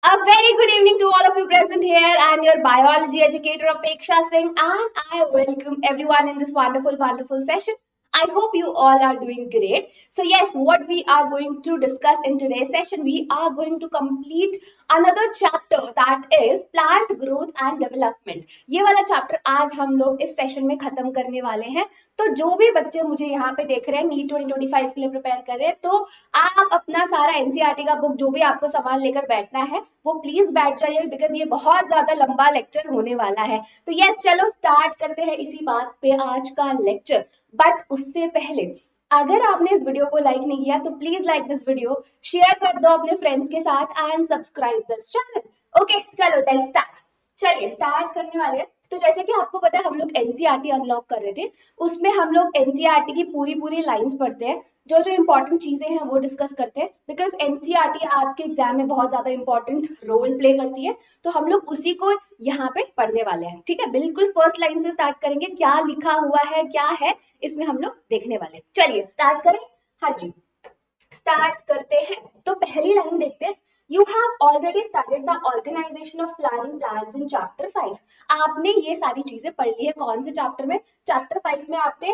A very good evening to all of you present here. I'm your biology educator Apeksha Singh and I welcome everyone in this wonderful session. I hope you all are doing great. So yes, what we are going to discuss in today's session, we are going to complete another chapter that is plant growth and development. ये वाला chapter आज हम लोग इस session में खत्म करने वाले हैं. तो जो भी बच्चे मुझे यहाँ पे देख रहे हैं नीट 2025 के लिए प्रिपेयर कर रहे हैं, तो आप अपना सारा एनसीईआरटी का बुक जो भी आपको सामान लेकर बैठना है वो प्लीज बैठ जाइए, बिकॉज ये बहुत ज्यादा लंबा लेक्चर होने वाला है. तो यस, चलो स्टार्ट करते हैं इसी बात पे आज का लेक्चर. बट उससे पहले अगर आपने इस वीडियो को लाइक नहीं किया तो please like this video, share कर दो अपने फ्रेंड्स के साथ and subscribe this channel. Okay, चलो लेट्स स्टार्ट. चलिए स्टार्ट करने वाले हैं. तो जैसे कि आपको पता है हम लोग एनसीईआरटी अनलॉक कर रहे थे, उसमें हम लोग एनसीईआरटी की पूरी लाइंस पढ़ते हैं, जो जो इंपॉर्टेंट चीजें हैं वो डिस्कस करते हैं, बिकॉज एनसीईआरटी आपके एग्जाम में बहुत ज्यादा इंपॉर्टेंट रोल प्ले करती है. तो हम लोग उसी को यहाँ पे पढ़ने वाले हैं. ठीक है, बिल्कुल फर्स्ट लाइन से स्टार्ट करेंगे. क्या लिखा हुआ है, क्या है इसमें हम लोग देखने वाले हैं. चलिए स्टार्ट करें. हाँ जी, स्टार्ट करते हैं. तो पहली लाइन देखते हैं. You have already studied the organization of flowering plants in chapter 5. आपने ये सारी चीजें पढ़ ली है. कौन से चैप्टर में? चैप्टर 5 में आपने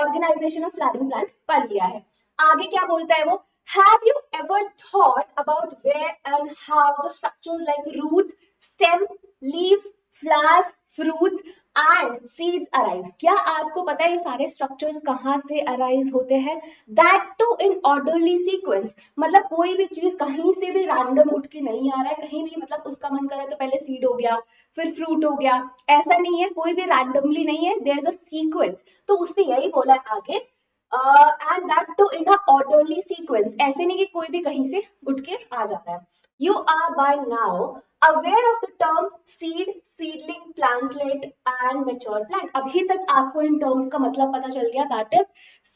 ऑर्गेनाइजेशन ऑफ फ्लावरिंग प्लांट पढ़ लिया है. आगे क्या बोलता है वो? Have you ever thought about where and how the structures like roots, stem, leaves, flowers, fruits and seeds arise? क्या आपको पता है ये सारे स्ट्रक्चर्स कहाँ से अराइज होते हैं? That too in orderly sequence. मतलब कोई भी चीज कहीं से भी रैंडम उठ के नहीं आ रहा है, कहीं भी मतलब उसका मन करे तो पहले सीड हो गया फिर फ्रूट हो गया, ऐसा नहीं है. कोई भी रैंडमली नहीं है, देयर इज अ सीक्वेंस. तो उसने यही बोला है आगे, and that too in a orderly sequence. ऐसे नहीं कि कोई भी कहीं से उठ के आ जाता है. You are by now aware of the terms seed, seedling, plantlet and mature plant. अभी तक आपको इन टर्म्स का मतलब पता चल गया. That is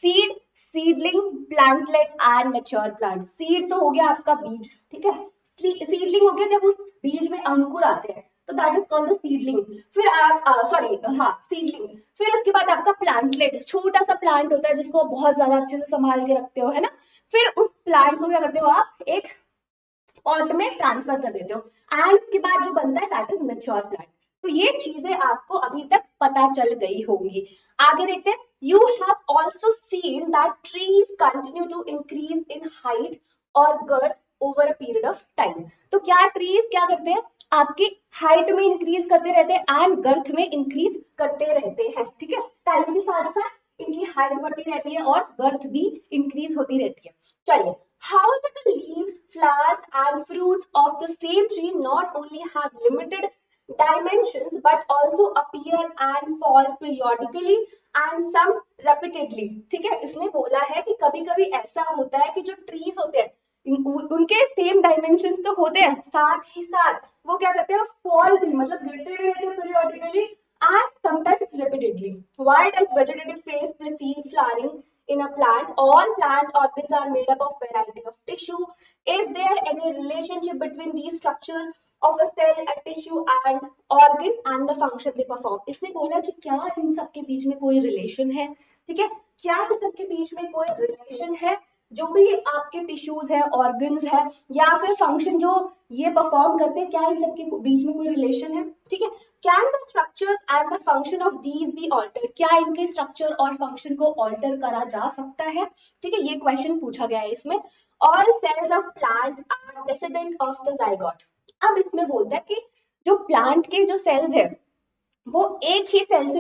seed, seedling, plantlet and mature plant. Seed तो हो गया आपका बीज, ठीक है. सीडलिंग हो गया जब उस बीज में अंकुर आते हैं, तो दैट इज कॉल्ड सीडलिंग. फिर सॉरी हाँ सीडलिंग. फिर उसके बाद आपका प्लांटलेट, छोटा सा प्लांट होता है जिसको बहुत ज्यादा अच्छे से संभाल के रखते हो, है ना. फिर उस प्लांट को क्या करते हो आप? एक पॉट में ट्रांसफर कर देते हो एंड उसके बाद जो बनता है दैट इज मैच्योर प्लांट. तो ये चीजें आपको अभी तक पता चल गई होंगी. आगे देखते हैं. You have also seen that trees continue to increase in height और girth over a period of time. तो क्या ट्रीज क्या करते हैं? आपकी हाइट में इंक्रीज करते रहते हैं एंड गर्थ में इंक्रीज करते रहते हैं. ठीक है, टाइम के साथ साथ इनकी हाइट बढ़ती रहती है और गर्थ भी इंक्रीज होती रहती है. चलिए, however the leaves, flowers and fruits of the same tree not only have limited dimensions but also appear and fall periodically and some repeatedly. ठीक है, इसने बोला है कि कभी कभी ऐसा होता है कि जो ट्रीज होते हैं उनके सेम डायमेंशंस तो होते हैं, साथ ही साथ वो क्या करते हैं? फॉल भी, मतलब गिरते भी रहते हैं periodically and sometimes repeatedly. Why does vegetative phase precede flowering in a plant? All plant organs are made up of variety of tissue. Is there any relationship between these structure of a cell, a tissue and organ and the function they perform? इसने बोला कि क्या इन सबके बीच में कोई relation है. ठीक है, क्या इन सबके बीच में कोई रिलेशन है? जो भी आपके टिश्यूज है, ऑर्गन्स है या फिर फंक्शन जो ये परफॉर्म करते हैं, क्या इन सबके बीच में कोई रिलेशन है? ठीक है. Can the structures and the function of these be altered? क्या इनके स्ट्रक्चर और फंक्शन को ऑल्टर करा जा सकता है? ठीक है, ये क्वेश्चन पूछा गया है इसमें. All cells of plant are descendant of the zygote. अब इसमें बोलता है कि जो प्लांट के जो सेल्स है वो एक ही सेल से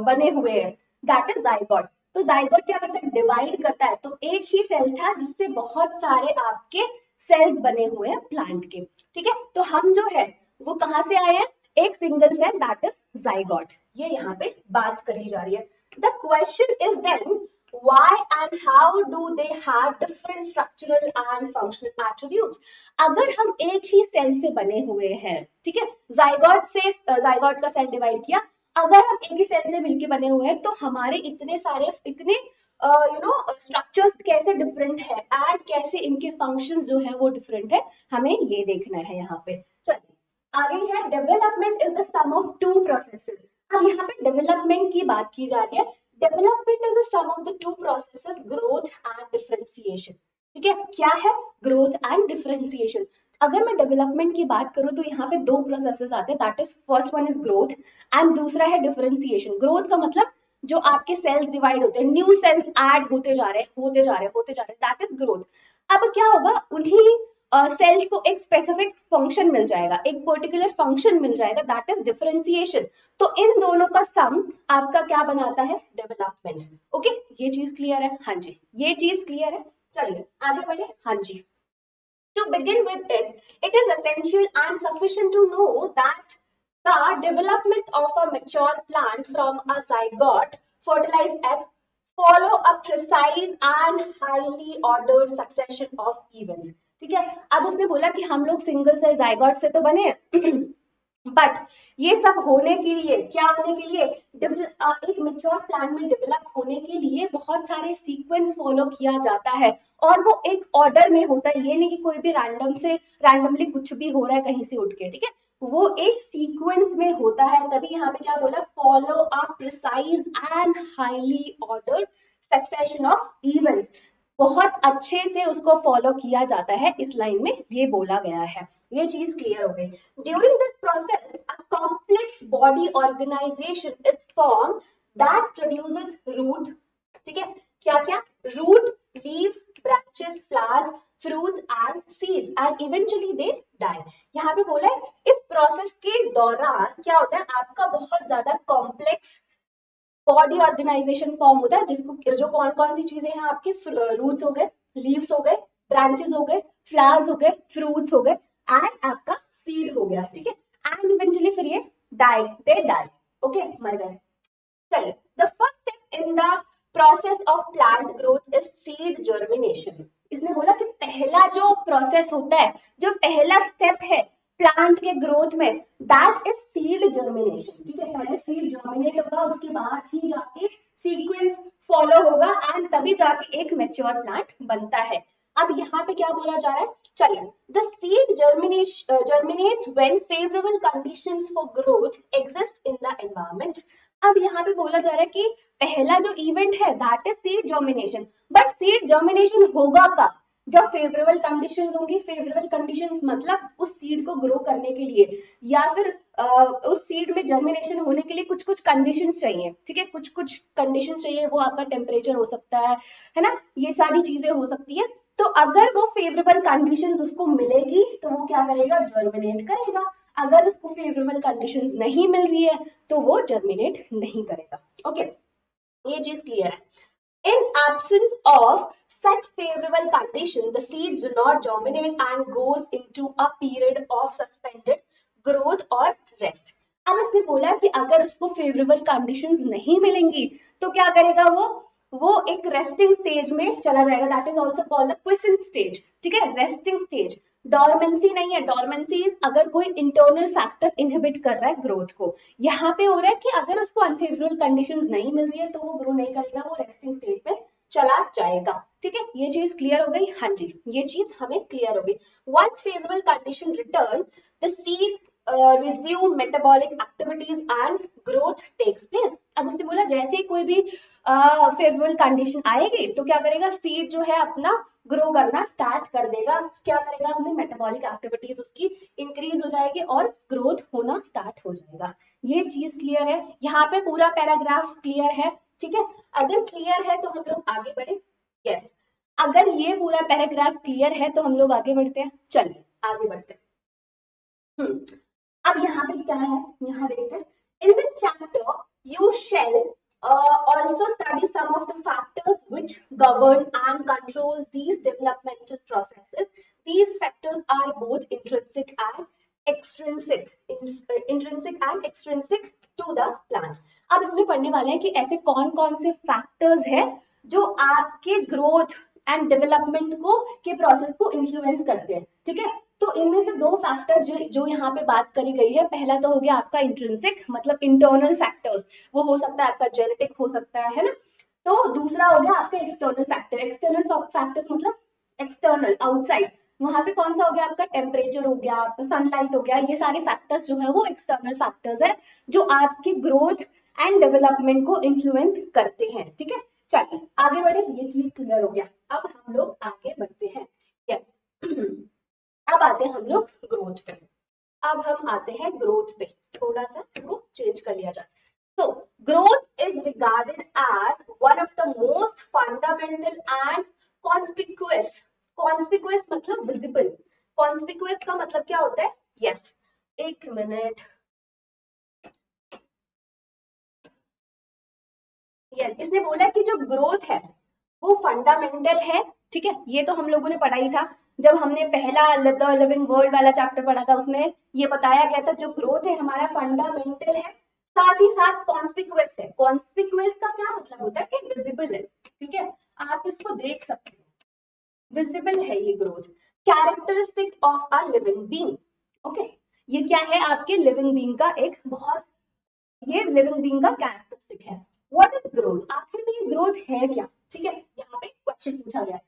बने हुए हैं, दैट इज जाइगोट. तो जाइगोट क्या करता है? डिवाइड करता है. तो एक ही सेल था जिससे बहुत सारे आपके सेल्स बने हुए हैं प्लांट के. ठीक है, तो हम जो है वो कहां से आए हैं? एक single cell, that is zygote. ये यहाँ पे बात करी जा रही है. The question is then why and how do they have different structural and functional attributes? अगर हम एक ही सेल से बने हुए हैं, ठीक है, जाइगोट का सेल डिवाइड किया, अगर हम एक ही सेल से मिलके बने हुए हैं तो हमारे इतने स्ट्रक्चर्स कैसे डिफरेंट है एंड कैसे इनके फंक्शंस जो है वो डिफरेंट है, हमें ये देखना है यहाँ पे. चलिए आगे है. Development is the sum of two processes. अब यहाँ पे डेवलपमेंट की बात की जा रही है. Development is the sum of the two processes, growth and differentiation. ठीक है, क्या है? Growth and differentiation. अगर मैं डेवलपमेंट की बात करूं तो यहाँ पे दो प्रोसेसेस आते हैं, that is first one is growth and दूसरा है डिफरेंशिएशन। ग्रोथ का मतलब जो आपके सेल्स डिवाइड होते हैं, न्यू सेल्स ऐड होते जा रहे हैं, होते जा रहे हैं, होते जा रहे हैं, दैट इज ग्रोथ। अब क्या होगा, उन्हीं सेल्स को एक स्पेसिफिक फंक्शन मिल जाएगा, एक पर्टिकुलर फंक्शन मिल जाएगा, दैट इज डिफरेंशिएशन। तो इन दोनों का सम आपका क्या बनाता है? डेवलपमेंट। ओके, ये चीज क्लियर है? हाँ जी, ये चीज क्लियर है। चलिए आगे बढ़े। हाँ जी, to begin with it is essential and sufficient to know that the development of a mature plant from a zygote fertilized egg follow a precise and highly ordered succession of events। ठीक है, अब उसने बोला कि हम लोग single cell zygote से तो बने बट ये सब होने के लिए, क्या होने के लिए, एक मेच्योर प्लांट में डेवलप होने के लिए बहुत सारे सीक्वेंस फॉलो किया जाता है, और वो एक ऑर्डर में होता है। ये नहीं कि कोई भी रैंडमली कुछ भी हो रहा है कहीं से उठ के, ठीक है, वो एक सीक्वेंस में होता है। तभी यहाँ पे क्या बोला? Follow a precise and highly ordered succession of events. बहुत अच्छे से उसको फॉलो किया जाता है, इस लाइन में ये बोला गया है। ये चीज क्लियर हो गई। During this process a complex body organisation is form that produces root. ठीक है, क्या क्या? Root, leaves, branches, flowers, fruits and seeds and eventually they die. यहाँ पे बोला है इस प्रोसेस के दौरान क्या होता है, आपका बहुत ज्यादा कॉम्प्लेक्स बॉडी ऑर्गेनाइजेशन फॉर्म होता है, जिसको जो कौन कौन सी चीजें हैं आपके, रूट्स हो गए, लीव्स हो गए, ब्रांचेस हो गए, फ्लावर्स हो गए, फ्रूट्स हो गए एंड आपका सीड हो गया। ठीक है, एंड इवेंचुअली फिर ये दे डाई। ओके, मर गए। चलिए, the first step in the process of plant growth is seed germination. इसने बोला कि पहला जो प्रोसेस होता है, जो पहला स्टेप है प्लांट के ग्रोथ में, दैट इज सीड जर्मिनेशन। ठीक है, पहले सीड जर्मिनेट होगा, उसके बाद ही जाके सीक्वेंस फॉलो होगा एंड तभी जाके एक मैच्योर प्लांट बनता है। अब यहाँ पे क्या बोला जा रहा है? चलिए, the seed germinates when favorable conditions for growth exist in the environment। अब यहाँ पे बोला जा रहा है कि पहला जो इवेंट है that is seed germination, but seed germination होगा कब? जब फेवरेबल कंडीशंस होंगी। फेवरेबल कंडीशंस मतलब उस सीड को ग्रो करने के लिए, या फिर उस सीड में जर्मिनेशन होने के लिए कुछ कुछ कंडीशंस चाहिए। ठीक है, कुछ कुछ कंडीशंस चाहिए, वो आपका टेम्परेचर हो सकता है ना, ये सारी चीजें हो सकती है। तो अगर वो फेवरेबल कंडीशंस उसको मिलेगी तो वो क्या करेगा? जर्मिनेट करेगा। अगर उसको फेवरेबल कंडीशंस नहीं मिल रही है तो वो जर्मिनेट नहीं करेगा। ओके, ये चीज क्लियर है। In absence of such favorable condition, the seeds do not germinate and goes into a period of suspended growth or rest। अब इसने बोला कि अगर उसको फेवरेबल कंडीशंस नहीं मिलेंगी तो क्या करेगा वो एक रेस्टिंग स्टेज में चला जाएगा, that is also called the quiescent stage. ठीक है, रेस्टिंग स्टेज। डॉर्मेंसी नहीं है, डॉर्मेंसी अगर कोई इंटरनल फैक्टर इनहिबिट कर रहा है ग्रोथ को। यहाँ पे हो रहा है कि अगर उसको अनफेवरेबल कंडीशंस नहीं मिल रही है तो वो ग्रो नहीं करेगा, वो रेस्टिंग स्टेज पे चला जाएगा। ठीक है, ये चीज क्लियर हो गई? हाँ जी, ये चीज हमें क्लियर हो गई। Once favourable condition return, the seeds resume metabolic activities and growth takes place। अब उसने बोला जैसे ही कोई भी फेवरेबल कंडीशन आएगी तो क्या करेगा? सीड जो है अपना ग्रो करना स्टार्ट कर देगा। क्या करेगा? अपनी मेटाबॉलिक एक्टिविटीज उसकी इंक्रीज हो जाएगी और ग्रोथ होना स्टार्ट हो जाएगा। ये चीज क्लियर है? यहाँ पे पूरा पैराग्राफ क्लियर है? ठीक है, अगर क्लियर है तो हम लोग आगे बढ़े। यस, अगर ये पूरा पैराग्राफ क्लियर है तो हम लोग आगे बढ़ते हैं। चलिए आगे बढ़ते हैं। अब यहाँ पे क्या है, यहाँ देखते हैं। In this chapter you shell also study some of the factors which govern and control these developmental processes। These factors are both intrinsic and extrinsic and extrinsic to the plant। अब इसमें पढ़ने वाले हैं कि ऐसे कौन कौन से फैक्टर्स हैं जो आपके ग्रोथ एंड डेवलपमेंट को के प्रोसेस को इन्फ्लुएंस करते हैं। ठीक है, तो इनमें से दो फैक्टर्स जो यहाँ पे बात करी गई है, पहला तो हो गया आपका इंट्रिंसिक मतलब इंटरनल फैक्टर्स, वो हो सकता है आपका जेनेटिक हो सकता है ना। तो दूसरा हो गया आपका एक्सटर्नल फैक्टर। एक्सटर्नल फैक्टर्स मतलब एक्सटर्नल, आउटसाइड। वहां पे कौन सा हो गया? आपका टेम्परेचर हो गया, आपका सनलाइट हो गया। ये सारे फैक्टर्स जो है वो एक्सटर्नल फैक्टर्स है जो आपकी ग्रोथ एंड डेवलपमेंट को इन्फ्लुएंस करते हैं। ठीक है, चलिए आगे बढ़े, ये चीज क्लियर हो गया। अब हम लोग आगे बढ़ते हैं। यस अब आते हैं हम लोग ग्रोथ पे। अब हम आते हैं ग्रोथ पे, थोड़ा सा इसको चेंज कर लिया जाए। So, growth is regarded as one of the most fundamental and conspicuous. Conspicuous मतलब visible. Conspicuous का मतलब क्या होता है? Yes. एक मिनट। Yes, इसने बोला कि जो ग्रोथ है वो फंडामेंटल है। ठीक है, ये तो हम लोगों ने पढ़ा ही था जब हमने पहला द लिविंग वर्ल्ड वाला चैप्टर पढ़ा था, उसमें ये बताया गया था जो ग्रोथ है हमारा फंडामेंटल है, साथ ही साथ कॉन्स्पिक्यूअस है। कॉन्स्पिक्यूअस का क्या मतलब होता है कि विजिबल है। ठीक है, आप इसको देख सकते हो, विजिबल है ये growth. Characteristic of a living being. Okay, ये क्या है आपके लिविंग बीइंग का एक बहुत, ये लिविंग बीइंग का कैरेक्टरिस्टिक है। व्हाट इज ग्रोथ, आखिर में ये ग्रोथ है क्या? ठीक है, यहाँ पे क्वेश्चन पूछा गया है।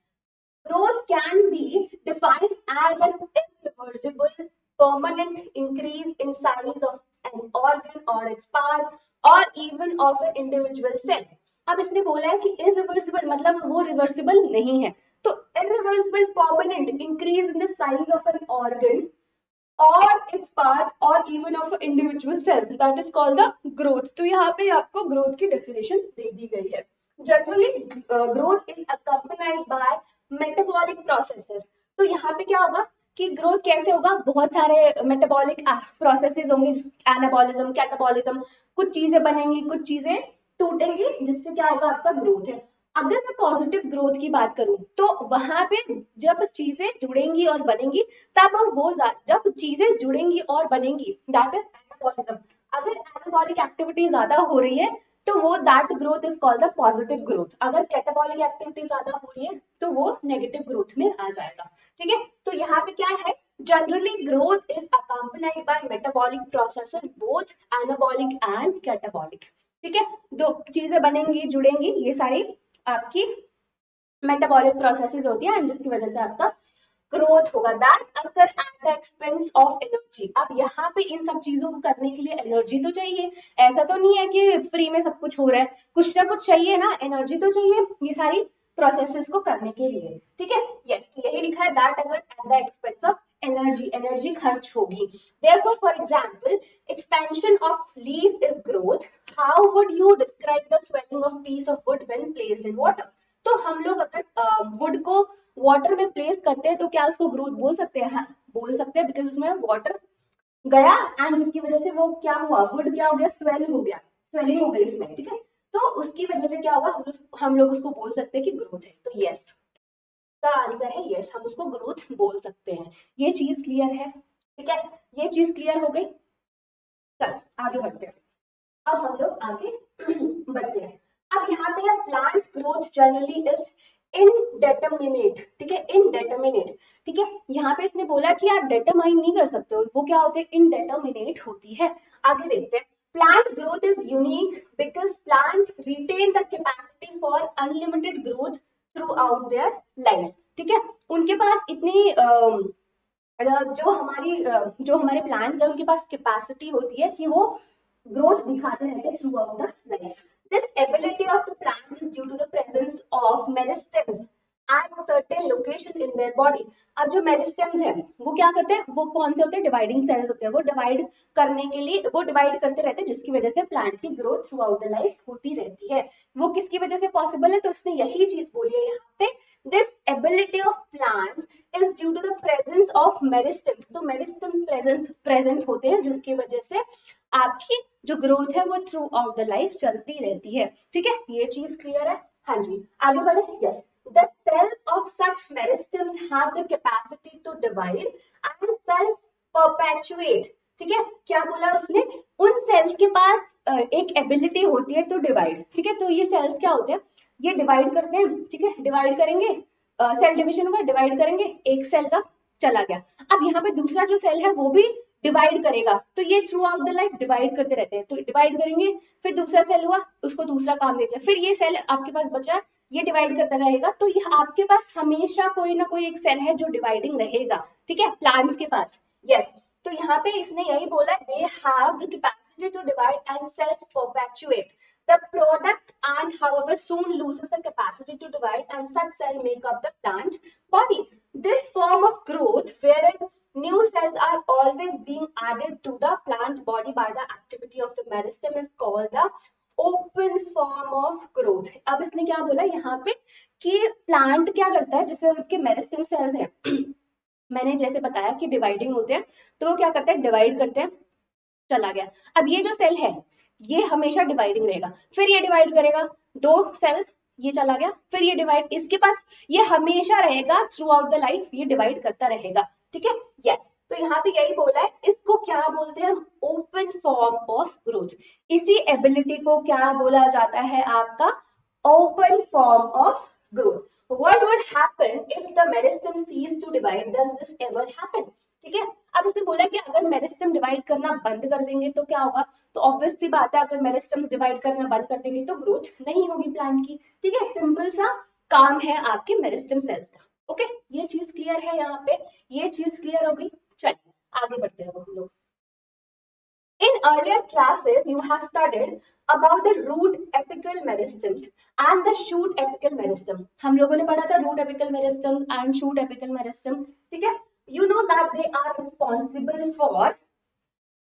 Growth can be defined as an irreversible, permanent increase in size of an organ or its parts, or even of an individual cell. अब इसने बोला है कि irreversible मतलब वो reversible नहीं है, तो irreversible permanent increase in the size of an organ or its parts or even of an individual cell, that is called the growth. तो यहाँ पे आपको growth की definition दे दी गई है। Generally, growth is accompanied by metabolic processes. तो यहाँ पे क्या होगा कि ग्रोथ कैसे होगा, बहुत सारे मेटाबॉलिक प्रोसेसेस होंगे, एनाबॉलिज्म, कैटाबॉलिज्म, कुछ चीजें बनेंगी, कुछ चीजें टूटेंगी, जिससे क्या होगा आपका ग्रोथ है। अगर मैं पॉजिटिव ग्रोथ की बात करूं तो वहां पे जब चीजें जुड़ेंगी और बनेंगी, तब वो जब चीजें जुड़ेंगी और बनेंगी, दैट इज एनाबॉलिज्म। अगर एनाबॉलिक एक्टिविटी ज्यादा हो रही है तो वो that growth is called the positive growth. अगर कैटाबॉलिक एक्टिविटी ज्यादा हो रही है तो वो नेगेटिव ग्रोथ में आ जाएगा। ठीक है, तो यहाँ पे क्या है, generally growth is accompanied by metabolic processes both anabolic and catabolic. ठीक है, दो चीजें बनेंगी जुड़ेंगी, ये सारी आपकी मेटाबॉलिक प्रोसेसेस होती है, एंड जिसकी वजह से आपका ग्रोथ होगा, that occur at the expense of energy. अब यहाँ पे इन सब चीजों को करने के लिए एनर्जी तो चाहिए, ऐसा तो नहीं है कि फ्री में सब कुछ हो रहा है, कुछ ना कुछ चाहिए ना, एनर्जी तो चाहिए ये सारी प्रोसेसेस को करने के लिए। ठीक है, यस, यही लिखा है दैट अगर at the expense of energy, energy खर्च होगी। therefore for example expansion of leaf is growth. how would you describe the swelling of piece of wood when placed in water? तो हम लोग अगर वुड को वाटर में place करते हैं तो क्या उसको ग्रोथ बोल सकते हैं? हाँ, बोल सकते हैं, बिकॉज उसमें वाटर गया एंड उसकी वजह से वो क्या हुआ, वुड क्या हो गया, स्वेल हो गया, स्वेलिंग हो गई उसमें। ठीक है, तो उसकी वजह से क्या होगा, हम लोग उसको बोल सकते हैं कि ग्रोथ है। तो यस का आंसर है यस, हम उसको ग्रोथ बोल सकते हैं। ये चीज क्लियर है? ठीक है, ये चीज क्लियर हो गई। चलो आगे बढ़ते हैं। अब हम लोग आगे बढ़ते हैं। अब यहाँ पे है प्लांट ग्रोथ जनरली इज इनडेटर्मिनेट। ठीक है, इनडेटर्मिनेट। ठीक है, यहाँ पे इसने बोला कि आप डेटरमाइन नहीं कर सकते हो, वो क्या होते हैं, इनडेटर्मिनेट होती है। आगे देखते हैं। Plant growth is unique because plant retain the capacity for unlimited growth throughout their life. ठीक है, उनके पास इतनी जो हमारे प्लांट्स है उनके पास कैपेसिटी होती है कि वो growth दिखाते रहते हैं throughout the life. This ability of the plant is due to the presence of meristems at certain location in their body. अब जो मेरिस्टेम्स है वो क्या करते हैं, वो कौन से होते हैं, डिवाइडिंग सेल्स होते हैं, वो डिवाइड करने के लिए वो डिवाइड करते रहते हैं, जिसकी वजह से प्लांट की growth through out the life होती रहती है। वो किसकी वजह से पॉसिबल है, तो उसने यही चीज बोली है यहाँ पे, this ability of plants is due to the presence of meristems. तो मेरिस्टेम्स प्रेजेंट होते हैं जिसकी वजह से आपकी जो ग्रोथ है वो थ्रू आउट द लाइफ चलती रहती है। ठीक है, ये चीज क्लियर है? हाँ जी, आगे बढ़े। Yes, the cells of such meristems have the capacity to divide and self perpetuate. ठीक है, क्या बोला उसने, उन सेल्स के पास एक एबिलिटी होती है टू डिवाइड। ठीक है, तो ये सेल्स क्या होते हैं, ये डिवाइड करते हैं। ठीक है, डिवाइड करेंगे, सेल डिविजन हुआ, डिवाइड करेंगे, एक सेल का चला गया। अब यहाँ पे दूसरा जो सेल है वो भी डिवाइड करेगा, तो ये through out the life divide करते रहते हैं। तो डिवाइड करेंगे, फिर दूसरा सेल हुआ, उसको दूसरा काम देते हैं, फिर ये सेल आपके पास बचा, ये डिवाइड करता रहेगा। तो ये आपके पास हमेशा कोई ना कोई एक सेल है जो डिवाइडिंग रहेगा। ठीक है, प्लांट्स के पास। यस, तो यहाँ पे इसने यही बोला, they have the capacity capacity to divide and self-perpetuate. The product and however soon loses the capacity to divide and such cell make up the plant body. This form of growth wherein new cells are always being added to the plant body by the activity of the meristem is called the open form of growth. अब इसने क्या बोला यहाँ पे कि plant क्या करता है, जैसे उसके मेरिस्टेम सेल्स हैं मैंने जैसे बताया कि डिवाइडिंग होते हैं, तो वो क्या करते हैं, डिवाइड करते हैं, चला गया। अब ये जो सेल है ये हमेशा डिवाइडिंग रहेगा, फिर ये डिवाइड करेगा, दो सेल्स, ये चला गया, फिर ये डिवाइड, इसके पास ये हमेशा रहेगा थ्रू आउट द लाइफ, ये डिवाइड करता रहेगा, ठीक है। यस, तो यहाँ पे यही बोला है, इसको क्या बोलते हैं, ओपन फॉर्म ऑफ ग्रोथ। इसी एबिलिटी को क्या बोला जाता है, आपका open form of growth. What would happen if the meristem ceased to divide? Does this ever happen? ठीक है, अब इसने बोला कि अगर मेरिस्टम डिवाइड करना बंद कर देंगे तो क्या होगा, तो ऑब्वियस सी बात है, अगर मेरिस्टम डिवाइड करना बंद कर देंगे तो ग्रोथ नहीं होगी प्लांट की, ठीक है। सिंपल सा काम है आपके मेरिस्टम सेल्स का। ओके, ये चीज क्लियर है, यहाँ पे ये चीज क्लियर हो गई। चलिए आगे बढ़ते हैं हम लोग। In earlier classes, you have studied about the root apical meristems and the shoot apical meristem. हम लोगों ने पढ़ा था root apical meristem and shoot apical meristem, ठीक है। You know that they are responsible for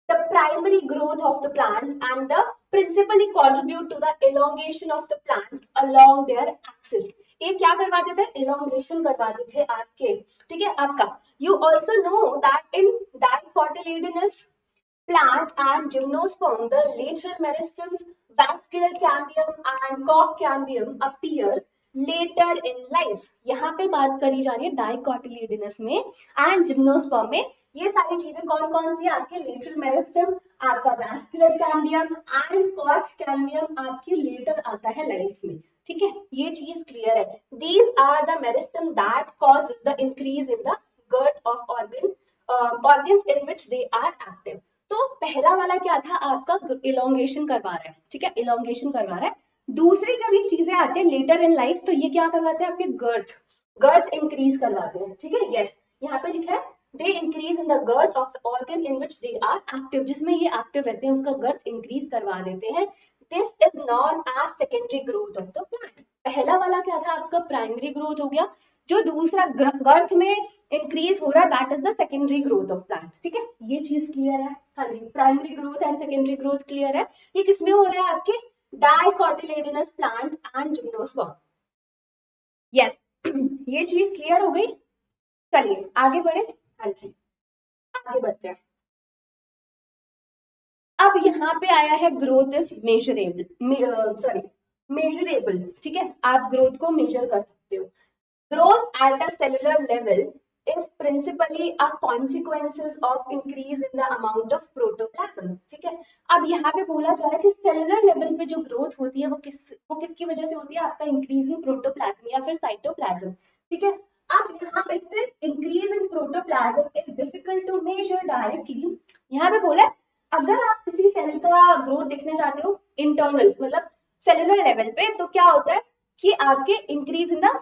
the primary growth of the plants and the principally contribute to the elongation of the plants along their axis. ये क्या करवाते थे, elongation करवाते थे आपके, ठीक है आपका। You also know that in dicotyledonous plant and gymnosperm, the lateral meristems, vascular cambium and cork cambium appear later in life. यहाँ पे बात करी जा रही है डाइकोटिलेडोनस में एंड जिम्नोस्पर्म में। ये सारी चीजें कौन कौन सी, आपके लेटरल मेरिस्टम, आपका vascular cambium and cork cambium आपके लेटर आता है लाइफ में, ठीक है। ये चीज क्लियर है। These are the meristem that causes the increase in the girth of organs in which they are active. तो पहला वाला क्या था आपका, इलोंगेशन करवा रहा है, ठीक है, इलोंगेशन करवा रहा है। दूसरी जब ये चीजें आती है लेटर इन लाइफ, तो ये क्या करवाते हैं, आपके गर्थ इंक्रीज करवाते हैं, ठीक है। यस, यहाँ पे लिखा है they increase in the girth of the organ in which they are active, जिसमें ये एक्टिव रहते हैं उसका गर्थ इंक्रीज करवा देते हैं। This is known as secondary growth of the plant. पहला वाला क्या था आपका, प्राइमरी ग्रोथ हो गया, जो दूसरा गर्थ में इंक्रीज हो रहा है that is the secondary growth of plant, ठीक है। ये चीज क्लियर है, हाँ जी, primary growth and secondary growth clear है। ये किसमें हो रहा है, आपके dicotyledonous plant and gymnosperm. Yes, ये चीज क्लियर हो गई। चलिए आगे बढ़े, हाँ जी आगे बढ़ते हैं। अब यहाँ पे आया है ग्रोथ इज मेजरेबल, ठीक है, आप ग्रोथ को मेजर कर सकते हो। Growth at a cellular level is principally a consequences of increase in the amount of protoplasm, ठीक है। अब यहाँ पे बोला जा रहा है कि सेलुलर लेवल पे जो ग्रोथ होती है वो किसकी वजह से होती है, आपका इंक्रीज इन प्रोटोप्लाज्म या फिर साइटोप्लाज्म, ठीक है। अब यहाँ पे increase in protoplasm is difficult to measure directly. यहाँ पे बोला अगर आप किसी सेल का ग्रोथ देखना चाहते हो इंटरनल, मतलब सेलुलर लेवल पे, तो क्या होता है कि आपके increase in the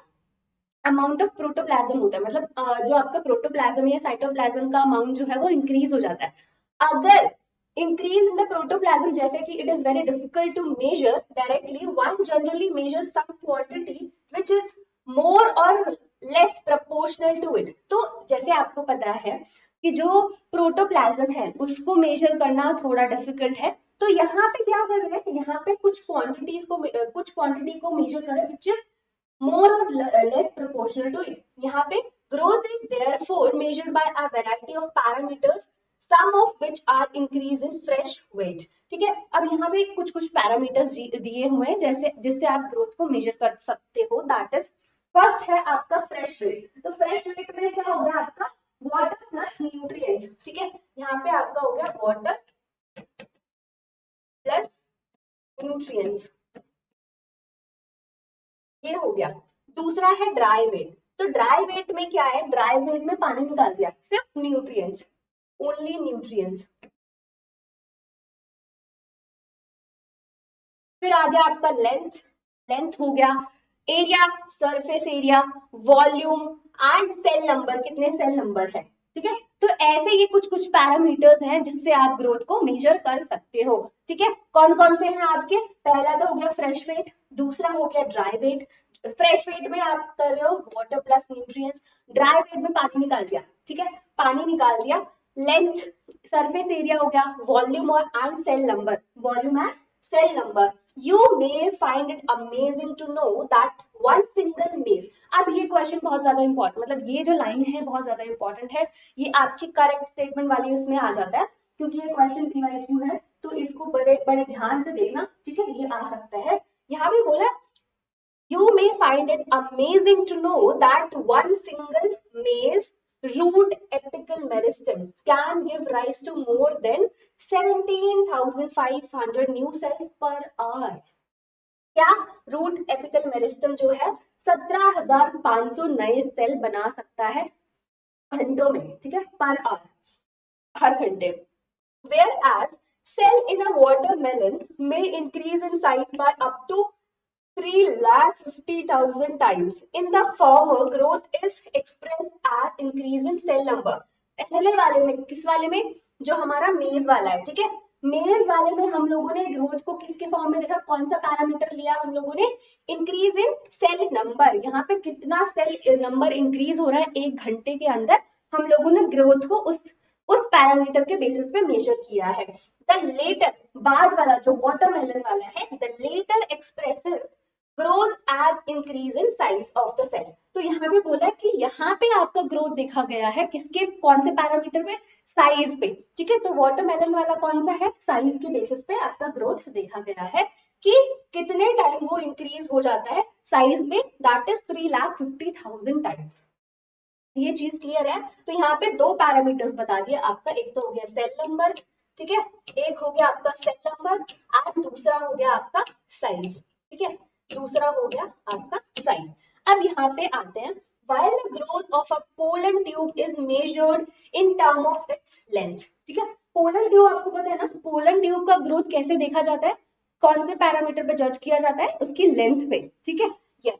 amount of protoplasm होता है, मतलब जो आपका प्रोटोप्लाज्म या साइटोप्लाज्म का अमाउंट जो है वो इंक्रीज हो जाता है। अगर इंक्रीज इन द प्रोटोप्लाज्म, जैसे कि it is very difficult to measure directly, one generally measure some quantity which is more or less proportional to it. तो जैसे आपको पता है कि जो प्रोटोप्लाज्म है उसको मेजर करना थोड़ा डिफिकल्ट है, तो यहाँ पे क्या कर रहे हैं, यहाँ पे कुछ क्वांटिटी को मेजर कर रहे हैं which is more or less proportional to it. यहाँ पे growth is therefore measured by a variety of parameters, some of which are increase in fresh weight, ठीक है। अब यहाँ पे कुछ पैरामीटर्स दिए हुए हैं जैसे जिससे आप ग्रोथ को मेजर कर सकते हो। दैट इज फर्स्ट है आपका फ्रेश वेट। तो फ्रेश वेट में क्या हो गया आपका, वाटर प्लस न्यूट्रिएंट्स, ठीक है। यहाँ पे आपका हो गया वाटर प्लस न्यूट्रिएंट्स, ये हो गया। दूसरा है ड्राई वेट। तो ड्राई वेट में क्या है, ड्राई वेट में पानी निकाल दिया, सिर्फ न्यूट्रिएंट्स, ओनली न्यूट्रिएंट्स। फिर आ गया आपका लेंथ हो गया, area, surface area, volume and cell number, कितने सेल नंबर है, ठीक है। तो ऐसे ये कुछ कुछ पैरामीटर्स हैं जिससे आप ग्रोथ को मेजर कर सकते हो। ठीक है, कौन कौन से हैं आपके? पहला तो हो गया फ्रेश वेट, दूसरा हो गया ड्राई वेट। फ्रेश वेट में आप कर रहे हो water plus nutrients, dry weight में पानी निकाल दिया। ठीक है, पानी निकाल दिया। लेंथ, सरफेस एरिया हो गया, वॉल्यूम और and cell number, volume and cell number. You may find it amazing to know that one single maze, अब ये क्वेश्चन बहुत ज्यादा इंपॉर्टेंट, मतलब ये जो लाइन है बहुत ज्यादा इंपॉर्टेंट है, ये आपकी करेक्ट स्टेटमेंट वाली उसमें आ जाता है, क्योंकि ये क्वेश्चन पीवाईक्यू है, तो इसको बड़े बड़े ध्यान से देखना। ठीक है, ये आ सकता है। यहाँ पे बोला you may find it amazing to know that one single maze root apical meristem can give rise to more than 17,500 new cells per hour। क्या? रूट एपिकल मेरिस्टम जो है 17,500 नए सेल बना सकता है घंटों में। ठीक है, पर आवर, हर घंटे। Whereas cell in a watermelon may increase in size by up to 3,50,000 times. In the former, growth is expressed as increase in cell number। पहले वाले में, किस वाले में? जो हमारा मेज वाला है। ठीक है, मेज वाले में हम लोगों ने ग्रोथ को किसके फॉर्म में देखा? कौन सा पैरामीटर लिया हम लोगों ने? Increase in cell number. यहाँ पे कितना सेल नंबर इंक्रीज हो रहा है एक घंटे के अंदर, हम लोगों ने ग्रोथ को उस पैरामीटर के बेसिस पे मेजर किया है। द लेटर, बाद वाला जो वाटरमेलन वाला है, the latter expresses growth as increase in size of the cell. तो यहाँ पे बोला है कि यहाँ पे आपका ग्रोथ देखा गया है किसके, कौन से पैरामीटर में? साइज पे। ठीक है, तो वाटरमेलन वाला कौन सा है? साइज के बेसिस पे आपका ग्रोथ देखा गया है कि कितने टाइम वो इंक्रीज हो जाता है साइज में, दैट इज 3,50,000 टाइम्स। ये चीज क्लियर है? तो यहाँ पे दो पैरामीटर्स बता दिए आपका, एक तो हो गया सेल नंबर, ठीक है, एक हो गया आपका सेल नंबर एंड दूसरा हो गया आपका साइज। ठीक है, दूसरा हो गया आपका साइज। अब यहाँ पे आते हैं, while the growth of a pollen tube is measured in term of its length। ठीक है, पोलन ट्यूब आपको पता है ना, पोलन ट्यूब का ग्रोथ कैसे देखा जाता है? कौन से पैरामीटर पे जज किया जाता है? उसकी लेंथ पे। ठीक है, yes.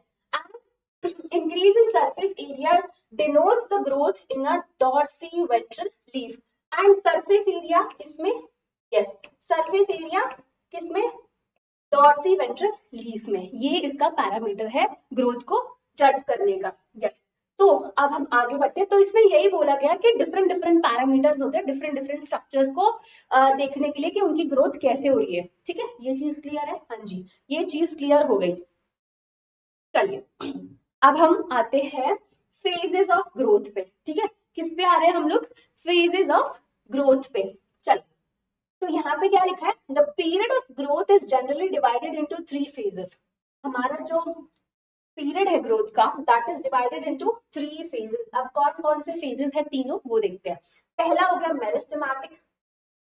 Increase in surface area denotes the growth in a dorsiventral leaf and surface area इसमें, yes, surface area किसमें? डॉर्सीवेंट्रल लीफ में। ये इसका पैरामीटर है ग्रोथ को जज करने का। यस, तो अब हम आगे बढ़ते हैं। तो इसमें यही बोला गया कि डिफरेंट डिफरेंट पैरामीटर्स होते हैं डिफरेंट डिफरेंट स्ट्रक्चर्स को देखने के लिए कि उनकी ग्रोथ कैसे हो रही है। ठीक है, ये चीज क्लियर है? हाँ जी, ये चीज क्लियर हो गई। चलिए अब हम आते हैं फेजेस ऑफ ग्रोथ पे। ठीक है, किस पे आ रहे हैं हम लोग? फेजेस ऑफ ग्रोथ पे। चल, तो यहाँ पे क्या लिखा है? The period of growth is generally divided into 3 phases. हमारा जो पीरियड है ग्रोथ का, that is divided into 3 phases. अब कौन कौन से फेजेस है तीनों, वो देखते हैं। पहला हो गया मेरिस्टेमेटिक,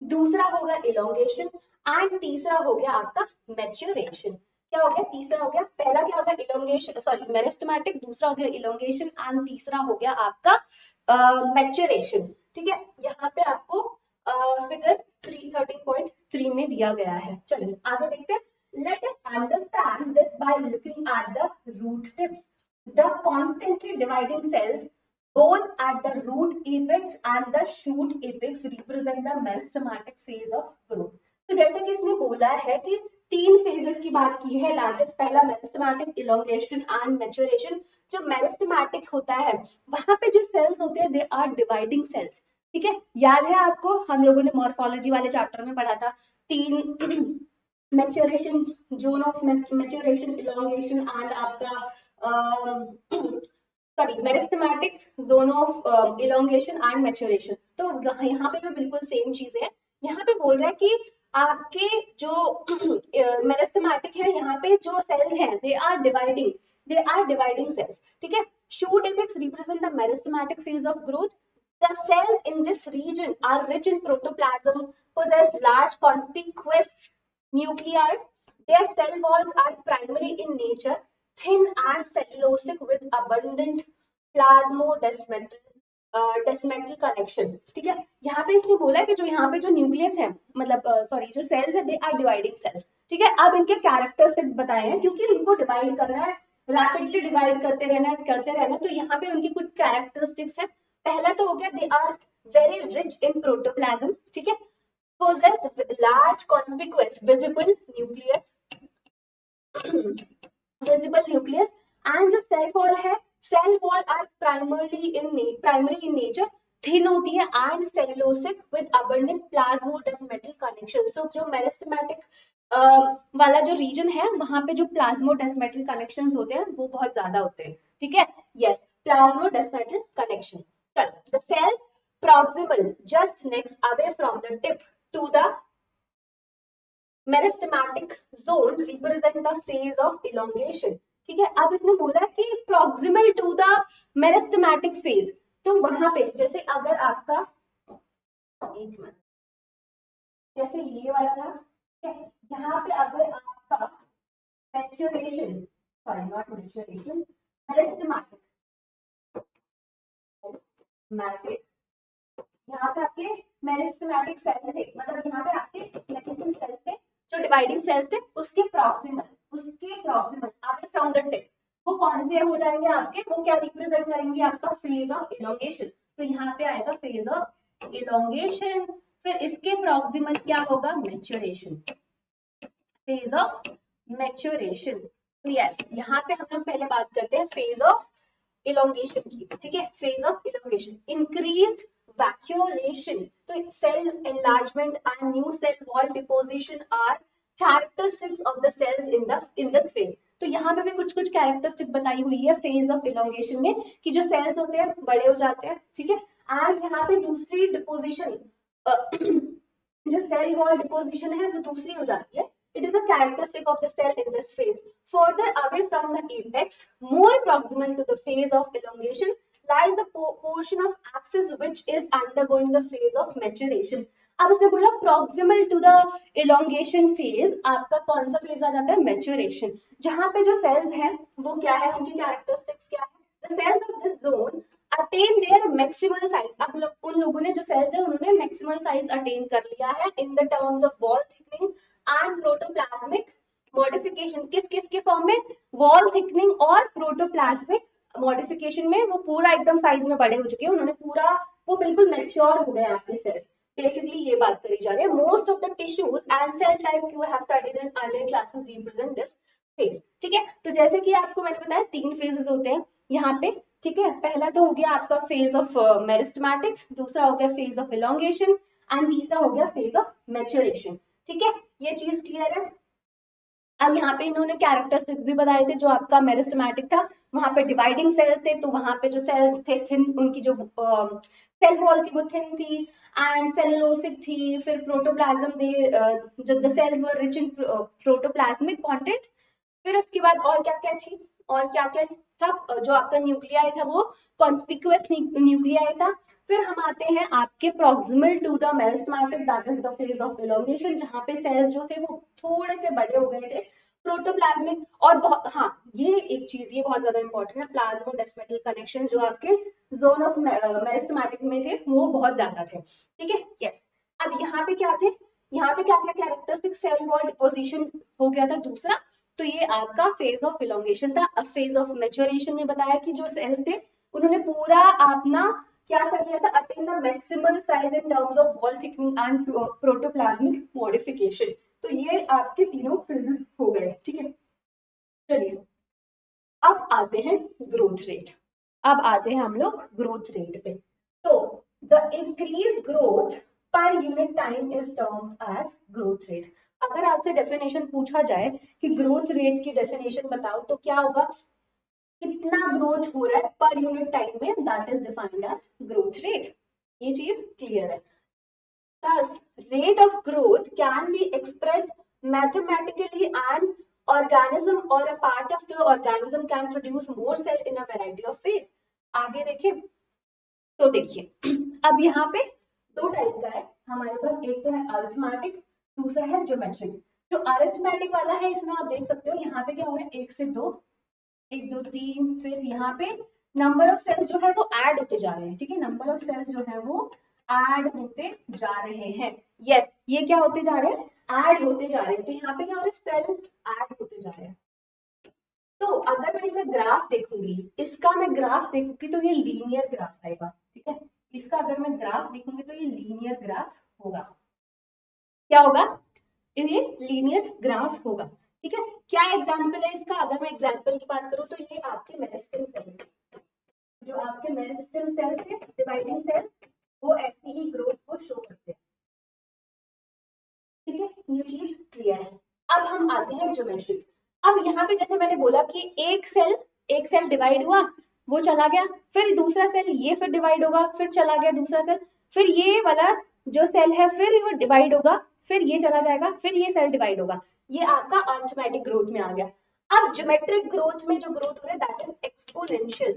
दूसरा हो गया इलोंगेशन एंड तीसरा हो गया आपका मैच्योरेशन। क्या हो गया? तीसरा हो गया, पहला क्या हो गया? इलोंगेशन, सॉरी मेरिस्टेमेटिक, दूसरा हो गया इलोंगेशन एंड तीसरा हो गया आपका मैच्योरेशन। ठीक है, यहाँ पे आपको फिगर 13.3 में दिया गया है। चलिए आगे देखते हैं। Let us understand this by looking at the root tips. The constantly dividing cells both at the root apex and the shoot apex represent the meristematic phase of growth। तो जैसे कि इसने बोला है कि 3 फेजेस की बात की है, दैट इज पहला मेरिस्टेमेटिक, इलोंगेशन एंड मैच्योरेशन। जो मेरिस्टेमेटिक होता है वहां पे जो सेल्स होते हैं दे आर डिवाइडिंग सेल्स। ठीक है, याद है आपको, हम लोगों ने मॉर्फोलॉजी वाले चैप्टर में पढ़ा था 3 maturation, zone of maturation, elongation and आपका sorry meristematic, zone of elongation and maturation. तो यहाँ पे भी बिल्कुल सेम चीज है। यहाँ पे बोल रहा है कि आपके जो मेरिस्टेमेटिक है, यहाँ पे जो सेल्स हैं दे आर डिवाइडिंग सेल्स। ठीक है, shoot apex represent the meristematic phase of growth. The cells in this region are rich in protoplasm, possess large conspicuous nuclei. Their cell walls are primary in nature, thin and cellulosic with abundant plasmodesmatal connection। ठीक है, यहाँ पे इसने बोला है कि जो यहाँ पे जो न्यूक्लियस है, मतलब सॉरी जो सेल्स है दे आर डिवाइडिंग सेल्स। ठीक है, अब इनके कैरेक्टरिस्टिक्स बताए हैं, क्योंकि इनको डिवाइड करना है, रैपिडली डिवाइड करते रहना, तो यहाँ पे उनकी कुछ कैरेक्टरिस्टिक्स है। पहला तो हो गया they are very rich in protoplasm, ठीक है, possess large conspicuous visible nucleus visible nucleus and जो सेल वॉल है, cell wall are primary in nature, thin होती है and cellulosic with abundant plasmodesmatal connection. तो जो मेरिस्टेमेटिक वाला जो रीजन है वहां पे जो प्लाज्मोडेस्मेटल कनेक्शंस होते हैं वो बहुत ज्यादा होते हैं, ठीक है, यस, प्लाज्मोडेस्मेटल कनेक्शन। चलो, the cells proximal just next away from the tip to the meristematic zone represent the phase of elongation, ठीक है। अब इसने बोला कि proximal to the meristematic phase, तो वहां पे जैसे अगर आपका, एक मिनट, जैसे ये वाला था, ठीक है, यहाँ पे अगर आपका maturation, sorry not maturation, meristematic यहाँ पे आपके मेरिस्टेमेटिक सेल थे, मतलब यहाँ पे आपके मेरिस्टेम सेल थे, जो डिवाइडिंग सेल्स थे, उसके proximal away from the tip, वो कौन से हो जाएंगे आपके, वो क्या रिप्रेजेंट करेंगे, आपका फेज ऑफ इलोंगेशन। तो यहाँ पे आएगा फेज ऑफ इलोंगेशन, फिर इसके प्रॉक्सिमल क्या होगा, मैच्योरेशन, फेज ऑफ मैच्योरेशन। तो यस, यहाँ पे हम लोग पहले बात करते हैं फेज ऑफ इलोंगेशन की, ठीक है, phase of elongation, increased vacuolation, तो cell enlargement and new cell wall deposition are characteristics of the cells in this phase। तो यहाँ पे भी कुछ कुछ कैरेक्टरिस्टिक बताई हुई है फेज ऑफ इलोंगेशन में, कि जो सेल्स होते हैं बड़े हो जाते हैं, ठीक है, एंड यहाँ पे दूसरी डिपोजिशन जो सेल वॉल डिपोजिशन है वो दूसरी हो जाती है। It is a characteristic of the cell in this phase. Further away from the apex, more proximal to the phase of elongation, lies the portion of axis which is undergoing the phase of maturation। अब इसने बोला proximal to the elongation phase, आपका कौन सा phase आ जाता है, maturation, जहां पे जो सेल्स हैं वो क्या है, उनकी कैरेक्टरिस्टिक्स क्या है, the cells of this zone attain their maximal size। अब उन लोगों ने जो सेल्स है उन्होंने मैक्सिमल साइज अटेन कर लिया है in the terms of wall thickening and protoplasmic modification. किस किस के फॉर्म में, वॉल थिकनिंग और प्रोटोप्लाज्मिक मॉडिफिकेशन में वो पूरा एकदम साइज में बड़े हो चुके हैं, उन्होंने पूरा, वो बिल्कुल मैच्योर हो गए आपके सेल्स, बेसिकली ये बात करी जा रही है। Most of the tissues and cell types you have studied in earlier classes represent this phase, ठीक है। तो जैसे कि आपको मैंने बताया 3 फेजेस होते हैं यहाँ पे, ठीक है, पहला तो हो गया आपका फेज ऑफ मेरिस्टेमेटिक, दूसरा हो गया फेज ऑफ इलोंगेशन एंड तीसरा हो गया फेज ऑफ मैच्योरेशन, ठीक है, ये चीज क्लियर है। अब यहाँ पे इन्होंने कैरेक्टरिस्टिक्स भी बताए थे, जो आपका मेरिस्टेमेटिक था वहां पे डिवाइडिंग सेल्स थे, तो वहां पे जो सेल्स थे थिन, उनकी जो सेल वॉल थी वो थिन थी एंड सेलुलोसिक थी, फिर प्रोटोप्लाज्म दे जो the cells were rich in protoplasmic content, फिर उसके बाद और क्या क्या थी, और क्या क्या था, जो आपका न्यूक्लियाई था वो कॉन्स्पिक्यूअस न्यूक्लियाई था। फिर हम आते हैं आपके proximal to the meristematic, that is the phase of elongation, जहां पे सेल्स जो थे वो थोड़े से बड़े हो गए थे, प्रोटोप्लाज्मिक, और बहुत, हाँ ये एक चीज ये बहुत ज्यादा इंपॉर्टेंट है, प्लाज्मोडेस्मेटल कनेक्शन जो आपके जोन ऑफ मेरिस्टेमेटिक में थे वो बहुत ज्यादा थे, ठीक है, यस। अब यहाँ पे क्या थे, यहाँ पे क्या क्या कैरेक्टरिस्टिक, सेल वॉल डिपोजिशन हो गया था दूसरा, तो ये आपका फेज ऑफ इलोंगेशन था। अब फेज ऑफ मैच्योरेशन में बताया कि जो सेल्स थे उन्होंने पूरा अपना क्या कर लिया था, attain the maximal size in terms of wall thickening and protoplasmic modification. तो ये आपके तीनों फेजेस हो गए, ठीक है। चलिए अब आते हैं ग्रोथ रेट, अब आते हैं हम लोग ग्रोथ रेट पे। तो the increase growth per unit time is termed as growth rate. अगर आपसे डेफिनेशन पूछा जाए कि ग्रोथ रेट की डेफिनेशन बताओ तो क्या होगा, कितना ग्रोथ हो रहा है पर यूनिट टाइम में, that is defined as growth rate. ये चीज क्लियर है। Thus, rate of growth can be expressed mathematically, and organism or a part of the organism can produce more cell in a variety of ways। आगे देखें तो देखिए अब यहाँ पे दो टाइप का है हमारे पास, एक तो है अरिथमेटिक, दूसरा है ज्योमेट्रिक। जो अरिथमेटिक वाला है इसमें आप देख सकते हो यहाँ पे क्या हो रहा है, 1 से 2, 1 2 3, फिर यहाँ पे नंबर ऑफ सेल्स जो है वो ऐड होते जा रहे हैं, ठीक है, नंबर ऑफ सेल्स जो है वो ऐड होते जा रहे हैं, यस, ये क्या होते जा रहे हैं, ऐड होते जा रहे हैं। तो यहाँ पे क्या हो रहा है, सेल ऐड होते जा रहे हैं। तो अगर मैं इसका ग्राफ देखूंगी, इसका मैं ग्राफ देखूंगी तो ये लीनियर ग्राफ आएगा, ठीक है, इसका अगर मैं ग्राफ देखूंगी तो ये लीनियर ग्राफ होगा। क्या होगा? ये लीनियर ग्राफ होगा। ठीक है, क्या एग्जाम्पल है इसका? अगर मैं एग्जाम्पल की बात करूं तो ये आपके मेरिस्टेम सेल्स, जो आपके मेरिस्टेम सेल्स है, डिवाइडिंग सेल्स, वो ऐसी ही ग्रोथ को शो करते हैं। ठीक है, ये चीज क्लियर है। अब हम आते हैं ज्योमेट्री। अब यहाँ पे जैसे मैंने बोला कि एक सेल डिवाइड हुआ, वो चला गया, फिर दूसरा सेल ये फिर डिवाइड होगा, फिर चला गया दूसरा सेल, फिर ये वाला जो सेल है फिर वो डिवाइड होगा, फिर ये चला जाएगा, फिर ये सेल डिवाइड होगा। ये आपका अरिथमेटिक ग्रोथ में आ गया। अब ज्योमेट्रिक ग्रोथ में जो ग्रोथ हो रहा है दैट इज एक्सपोनेंशियल।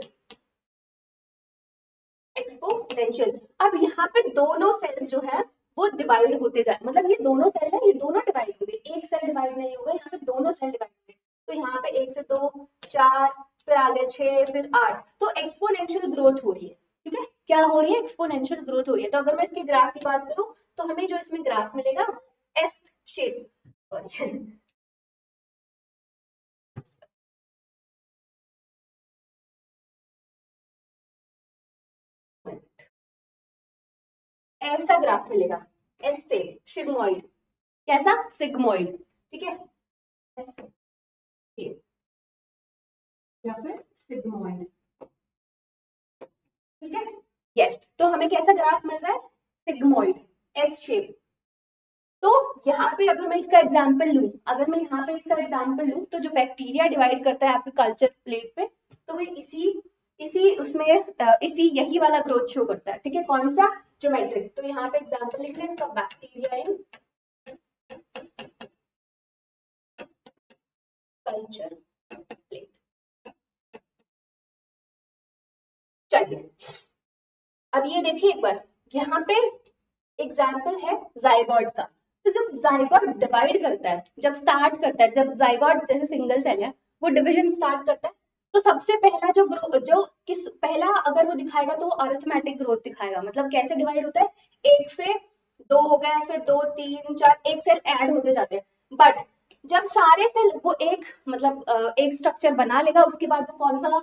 एक्सपोनेंशियल। अब यहाँ पे दोनों सेल्स जो है वो डिवाइड होते जाए, मतलब ये दोनों सेल है, ये दोनों डिवाइड होंगे, एक सेल डिवाइड नहीं होगा, यहाँ पे दोनों सेल डिवाइड होंगे। तो यहाँ पे 1 से 2 4, फिर आगे 6, फिर 8, तो एक्सपोनेंशियल ग्रोथ हो रही है। ठीक है, क्या हो रही है? एक्सपोनेंशियल ग्रोथ हो रही है। तो अगर मैं इसके ग्राफ की बात करूं तो हमें जो इसमें ग्राफ मिलेगा एस शेप, सॉरी ऐसा ग्राफ मिलेगा, एस से सिग्मोइड। कैसा? सिग्मोइड। ठीक है, या फिर सिग्मोइड। ठीक है, यस। तो हमें कैसा ग्राफ मिल रहा है? Sigmoid, S shape. तो यहाँ पे अगर मैं इसका एग्जांपल लूं, अगर मैं यहाँ पे इसका एग्जांपल लूं तो जो बैक्टीरिया डिवाइड करता है आपके कल्चर प्लेट पे, तो वो इसी इसी उसमें इसी यही वाला ग्रोथ शो करता है। ठीक है, कौन सा? ज्योमेट्रिक। तो यहाँ पे एग्जांपल लिख लें इसका, बैक्टीरिया इन कल्चर प्लेट। चलिए, अब ये देखिए एक बार, यहाँ पे एग्जाम्पल है जाइगोट का। तो जब जाइगोट डिवाइड करता है, जब स्टार्ट करता है, जब जाइगोट जैसे सिंगल सेल है वो डिवीजन स्टार्ट करता है, तो सबसे पहला जो किस पहला अगर वो दिखाएगा तो वो अरिथमेटिक ग्रोथ दिखाएगा। मतलब कैसे डिवाइड होता है? 1 से 2 हो गया, फिर 2 3 4, एक सेल ऐड होते जाते हैं। बट जब सारे सेल वो एक मतलब एक स्ट्रक्चर बना लेगा, उसके बाद वो कौन सा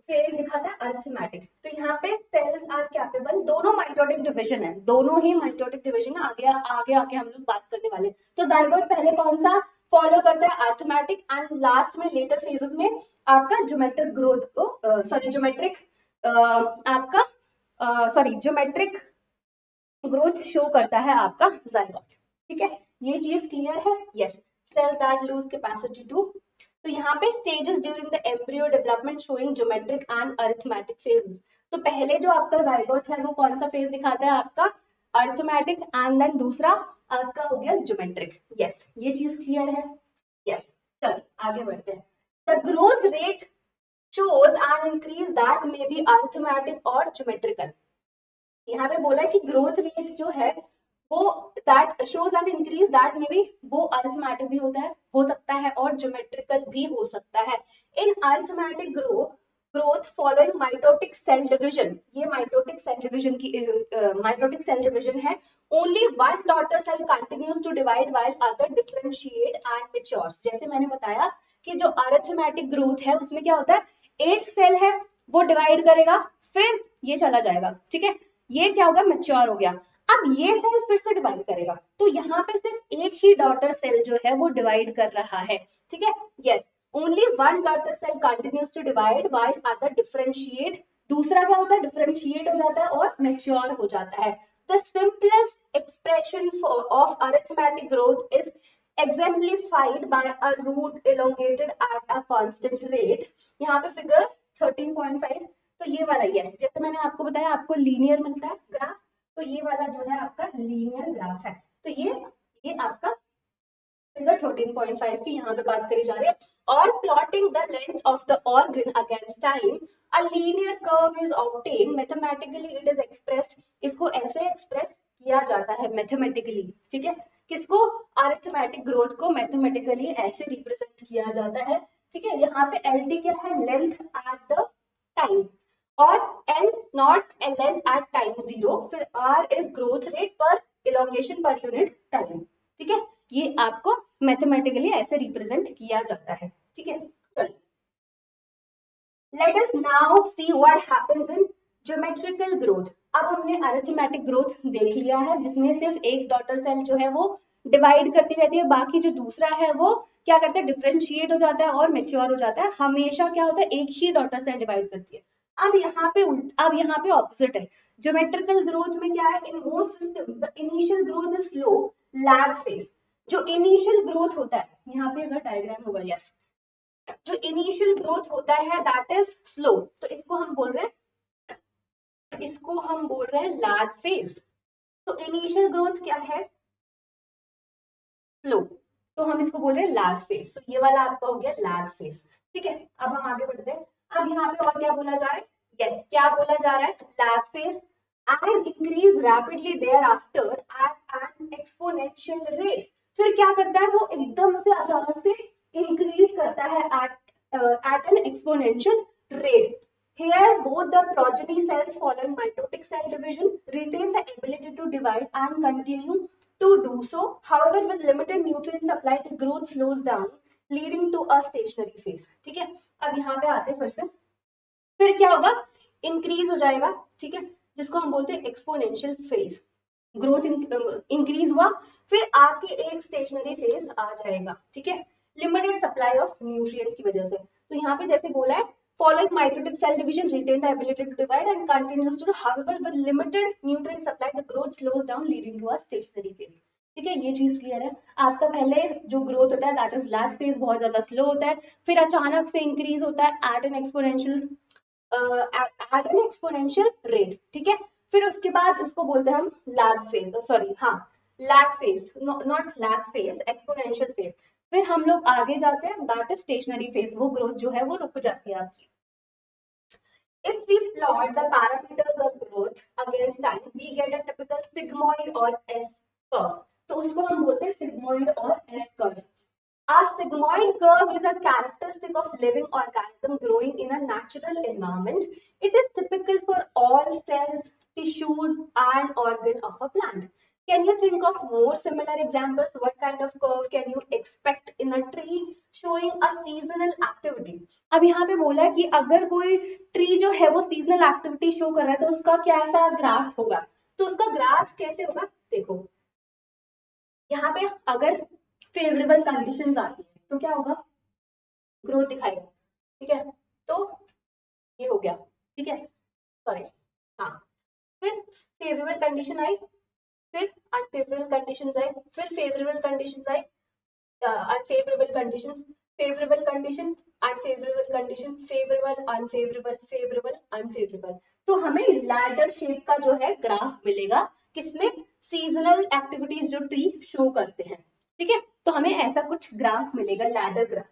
फेज दिखाता है? अरिथमेटिक। तो यहाँ पे सेल्स आर कैपेबल, दोनों माइटोटिक डिवीजन है, दोनों ही माइटोटिक डिवीजन है। आगे आगे आगे हम लोग बात करने वाले। तो जाइगोट पहले कौन सा फॉलो करता है? अरिथमेटिक, एंड लास्ट में लेटर फेजेस में आपका ज्योमेट्रिक ग्रोथ को सॉरी ज्योमेट्रिक आपका सॉरी ज्योमेट्रिक ग्रोथ शो करता है आपका जाइगोट। ठीक है, ये चीज क्लियर है? Yes. Cells that lose capacity to, तो यहाँ पे stages during the embryo development showing geometric and arithmetic phases. तो पहले जो आपका जाइगोट है वो कौन सा फेज दिखाता है? आपका अरिथमेटिक, एंड देन दूसरा आपका हो गया ज्योमेट्रिक। यस, ये चीज क्लियर है? यस। चलो आगे बढ़ते हैं। The growth rate shows an increase that may be arithmetic or geometrical। यहाँ पे बोला है कि ग्रोथ रेट जो है वो that shows an increase that में भी वो अरिथमेटिक भी होता है, हो सकता है, और ज्योमेट्रिकल भी हो सकता है। In arithmetic growth following mitotic cell division, ये माइटोटिक सेल डिवीजन की माइटोटिक सेल डिवीजन है। Only one daughter cell continues to divide while other differentiate and matures. जैसे मैंने बताया कि जो अरिथमेटिक ग्रोथ है उसमें क्या होता है? एक सेल है वो डिवाइड करेगा, फिर ये चला जाएगा। ठीक है, ये क्या होगा? मैच्योर हो गया। अब ये सेल फिर से डिवाइड करेगा, तो यहाँ पे सिर्फ एक ही डॉटर सेल जो है वो डिवाइड कर रहा है। ठीक है, yes. Only one daughter cell continues to divide while other differentiate. दूसरा क्या होता है? डिफरेंशिएट हो जाता है और मैच्योर हो जाता है। The simplest expression of arithmetic growth is exemplified by a root elongated at a constant rate। यहाँ पे फिगर 13.5, तो ये वाला यस, जैसे मैंने आपको बताया आपको लीनियर मिलता है ग्राफ, तो ये वाला जो है आपका लीनियर ग्राफ है। तो ये आपका फिगर 13.5 की यहाँ पे बात करी जा रही है। और plotting the length of the organ against time, a linear curve is obtain mathematically, it is expressed. इसको ऐसे एक्सप्रेस किया जाता है मैथमेटिकली। ठीक है, किसको? अरिथमेटिक ग्रोथ को मैथमेटिकली ऐसे रिप्रेजेंट किया जाता है। ठीक है, यहाँ पे एल टी क्या है? लेंथ एट द टाइम, और L naught length at time 0, फिर R is growth rate per elongation per unit time. ठीक है, ये आपको मैथमेटिकली ऐसे रिप्रेजेंट किया जाता है। ठीक है, चलिए let us now see what happens in geometrical growth। अब हमने अरिथमेटिक ग्रोथ देख लिया है, जिसमें सिर्फ एक डॉटर सेल जो है वो डिवाइड करती रहती है, बाकी जो दूसरा है वो क्या करता है, डिफरेंशिएट हो जाता है और मेच्योर हो जाता है। हमेशा क्या होता है, एक ही डॉटर सेल डिवाइड करती है। अब यहाँ पे ऑपोजिट है। ज्योमेट्रिकल ग्रोथ में क्या है, in most systems the initial growth is slow, lag phase. जो इनिशियल ग्रोथ होता है, यहाँ पे अगर डायग्राम होगा, यस, जो इनिशियल ग्रोथ होता है दैट इज स्लो, तो इसको हम बोल रहे हैं लैग फेज। तो इनिशियल ग्रोथ क्या है, स्लो, तो हम इसको बोल रहे हैं लैग फेज। तो ये वाला आपका हो गया लैग फेज। ठीक है, अब हम आगे बढ़ते हैं। अब यहाँ पे और क्या बोला जा रहा है, यस, क्या बोला जा रहा है, lag phase and increase rapidly thereafter at an exponential rate। फिर क्या करता है, वो एकदम से अचानक से इंक्रीज करता है at an exponential rate। Here both the progeny cells following mitotic cell division retain the ability to divide and continue to do so, however with limited nutrient supply the growth slows down leading to a stationary phase। ठीक है, अब यहाँ पे आते हैं फिर क्या होगा, इंक्रीज हो जाएगा। ठीक है, जिसको हम बोलते हैं एक्सपोनेंशियल फेज। ग्रोथ इंक्रीज हुआ, फिर आके एक स्टेशनरी फेज आ जाएगा। ठीक है, लिमिटेड सप्लाई ऑफ न्यूट्रिएंट्स की वजह से। तो यहाँ पे जैसे बोला है, following mitotic cell division retain the ability to divide and continues to, however with limited nutrient supply the growth slows down leading to a stationary phase। ठीक है, ये चीज क्लियर है आपका। पहले जो ग्रोथ होता है दैट इज लैग फेज, बहुत ज्यादा स्लो होता है, फिर अचानक से इंक्रीज होता है एट एन एक्सपोनेंशियल रेट। ठीक है, फिर उसके बाद इसको बोलते हैं हम लैग फेज, सॉरी हाँ, lag phase, not lag phase, exponential phase. फिर हम लोग आगे जाते हैं, दैट इज स्टेशनरी फेज, वो ग्रोथ जो है वो रुक जाती है आपकी। If we plot the parameters of growth against time, we get a typical sigmoid or S curve। तो उसको हम बोलते हैं sigmoid और S curve। A sigmoid curve is a characteristic of living organism growing in a natural environment. It is typical for all cells, tissues, and organ of a plant. Can you think of more similar examples? What kind of curve can you expect in a tree showing a seasonal activity? अब यहाँ पे बोला है कि अगर कोई tree जो है वो सीजनल एक्टिविटी शो कर रहा है तो उसका कैसा ग्राफ होगा। तो उसका ग्राफ कैसे होगा, देखो यहाँ पे अगर फेवरेबल कंडीशंस आती है तो क्या होगा, ग्रोथ दिखाएगा। ठीक है, तो ये हो गया। ठीक है, सॉरी, हाँ, फिर फेवरेबल कंडीशन आई, फिर अनफेवरेबल कंडीशंस आए, फिर फेवरेबल कंडीशंस आए, unfavourable conditions, favourable condition, unfavourable condition, favourable, unfavourable, favourable, unfavourable. तो हमें लैडर शेप का जो है ग्राफ मिलेगा, किसमें, सीजनल एक्टिविटीज जो ट्री शो करते हैं। ठीक है, तो हमें ऐसा कुछ ग्राफ मिलेगा, ladder graph.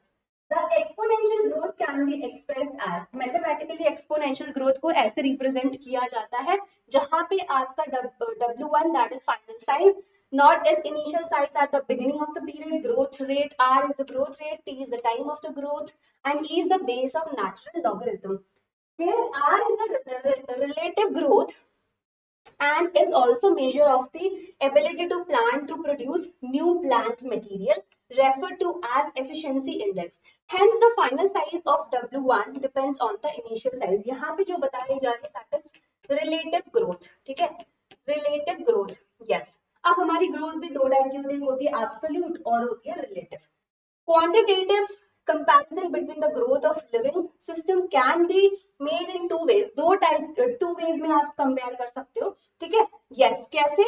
The exponential growth can be expressed as, mathematically exponential growth को ऐसे रिप्रेजेंट किया जाता है जहां पे आपका W1 that is final size, not as initial size at the beginning of the period, growth rate R is the growth rate, T is the time of the growth, and E is the base of natural logarithm. Here R is the relative growth and is also measure of the ability to plant to produce new plant material, referred to as efficiency index. Hence the final size of W1 depends on the initial size। यहाँ पे जो बताई जा रही है that is relative growth। ठीक है, relative growth, yes। अब हमारी ग्रोथ भी दो टाइप की होती है, होती है एब्सोल्यूट और होती है relative. Quantitative comparison between the growth of living system can be made in two ways। two ways में आप compare कर सकते हो। ठीक है, yes, कैसे,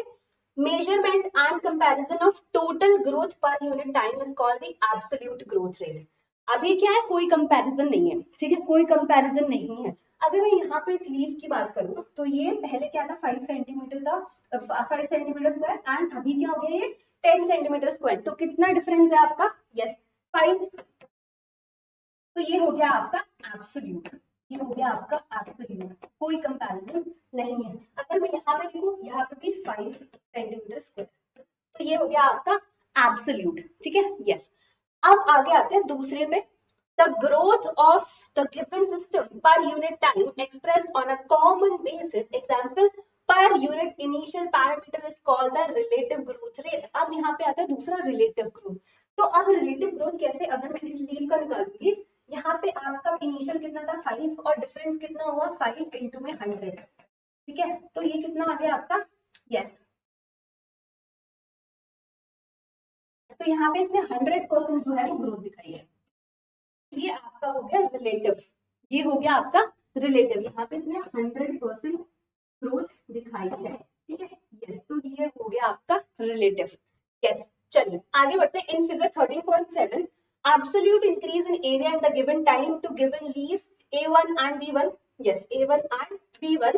measurement and comparison of total growth per unit time is called the absolute growth rate। अभी क्या है, कोई कंपैरिजन नहीं है। ठीक है, कोई कंपैरिजन नहीं है। अगर मैं यहाँ पे इस लीफ की बात करूँ तो ये पहले क्या था, 5 सेंटीमीटर था, 5 सेंटीमीटर स्क्वायर, एंड अभी क्या हो गया, ये 10 सेंटीमीटर स्क्वायर। तो कितना डिफरेंस है आपका, यस, 5। तो ये हो गया आपका एब्सोल्यूट, ये हो गया आपका एब्सोल्यूट, कोई कंपैरिजन नहीं है। अगर मैं यहाँ पे लिखूं, यहाँ पे भी 5 सेंटीमीटर स्क्वायर, तो ये हो गया आपका एब्सोल्यूट। ठीक है, यस। अब आगे आते हैं दूसरे में, the growth of the given system पर unit time express on a common basis, example per unit initial parameter is called the relative growth rate. अब यहाँ पे आता है दूसरा रिलेटिव ग्रोथ। तो अब रिलेटिव ग्रोथ कैसे, अगर मैं इस लीव का निकालूंगी, यहाँ पे आपका इनिशियल कितना था 5 और डिफरेंस कितना हुआ 5 into में 100। ठीक है, तो ये कितना आ गया आपका, यस। तो यहाँ पे इसने 100% जो है वो ग्रोथ दिखाई है। ये आपका हो गया रिलेटिव, ये हो गया आपका रिलेटिव, यहाँ पे इसने 100% ग्रोथ दिखाई है। ठीक है, यस, तो ये हो गया आपका रिलेटिव। यस, चलिए आगे बढ़ते हैं। In figure 13.7 absolute increase in area in the given time to given leaves A1 and B1. Yes, A1 and B1.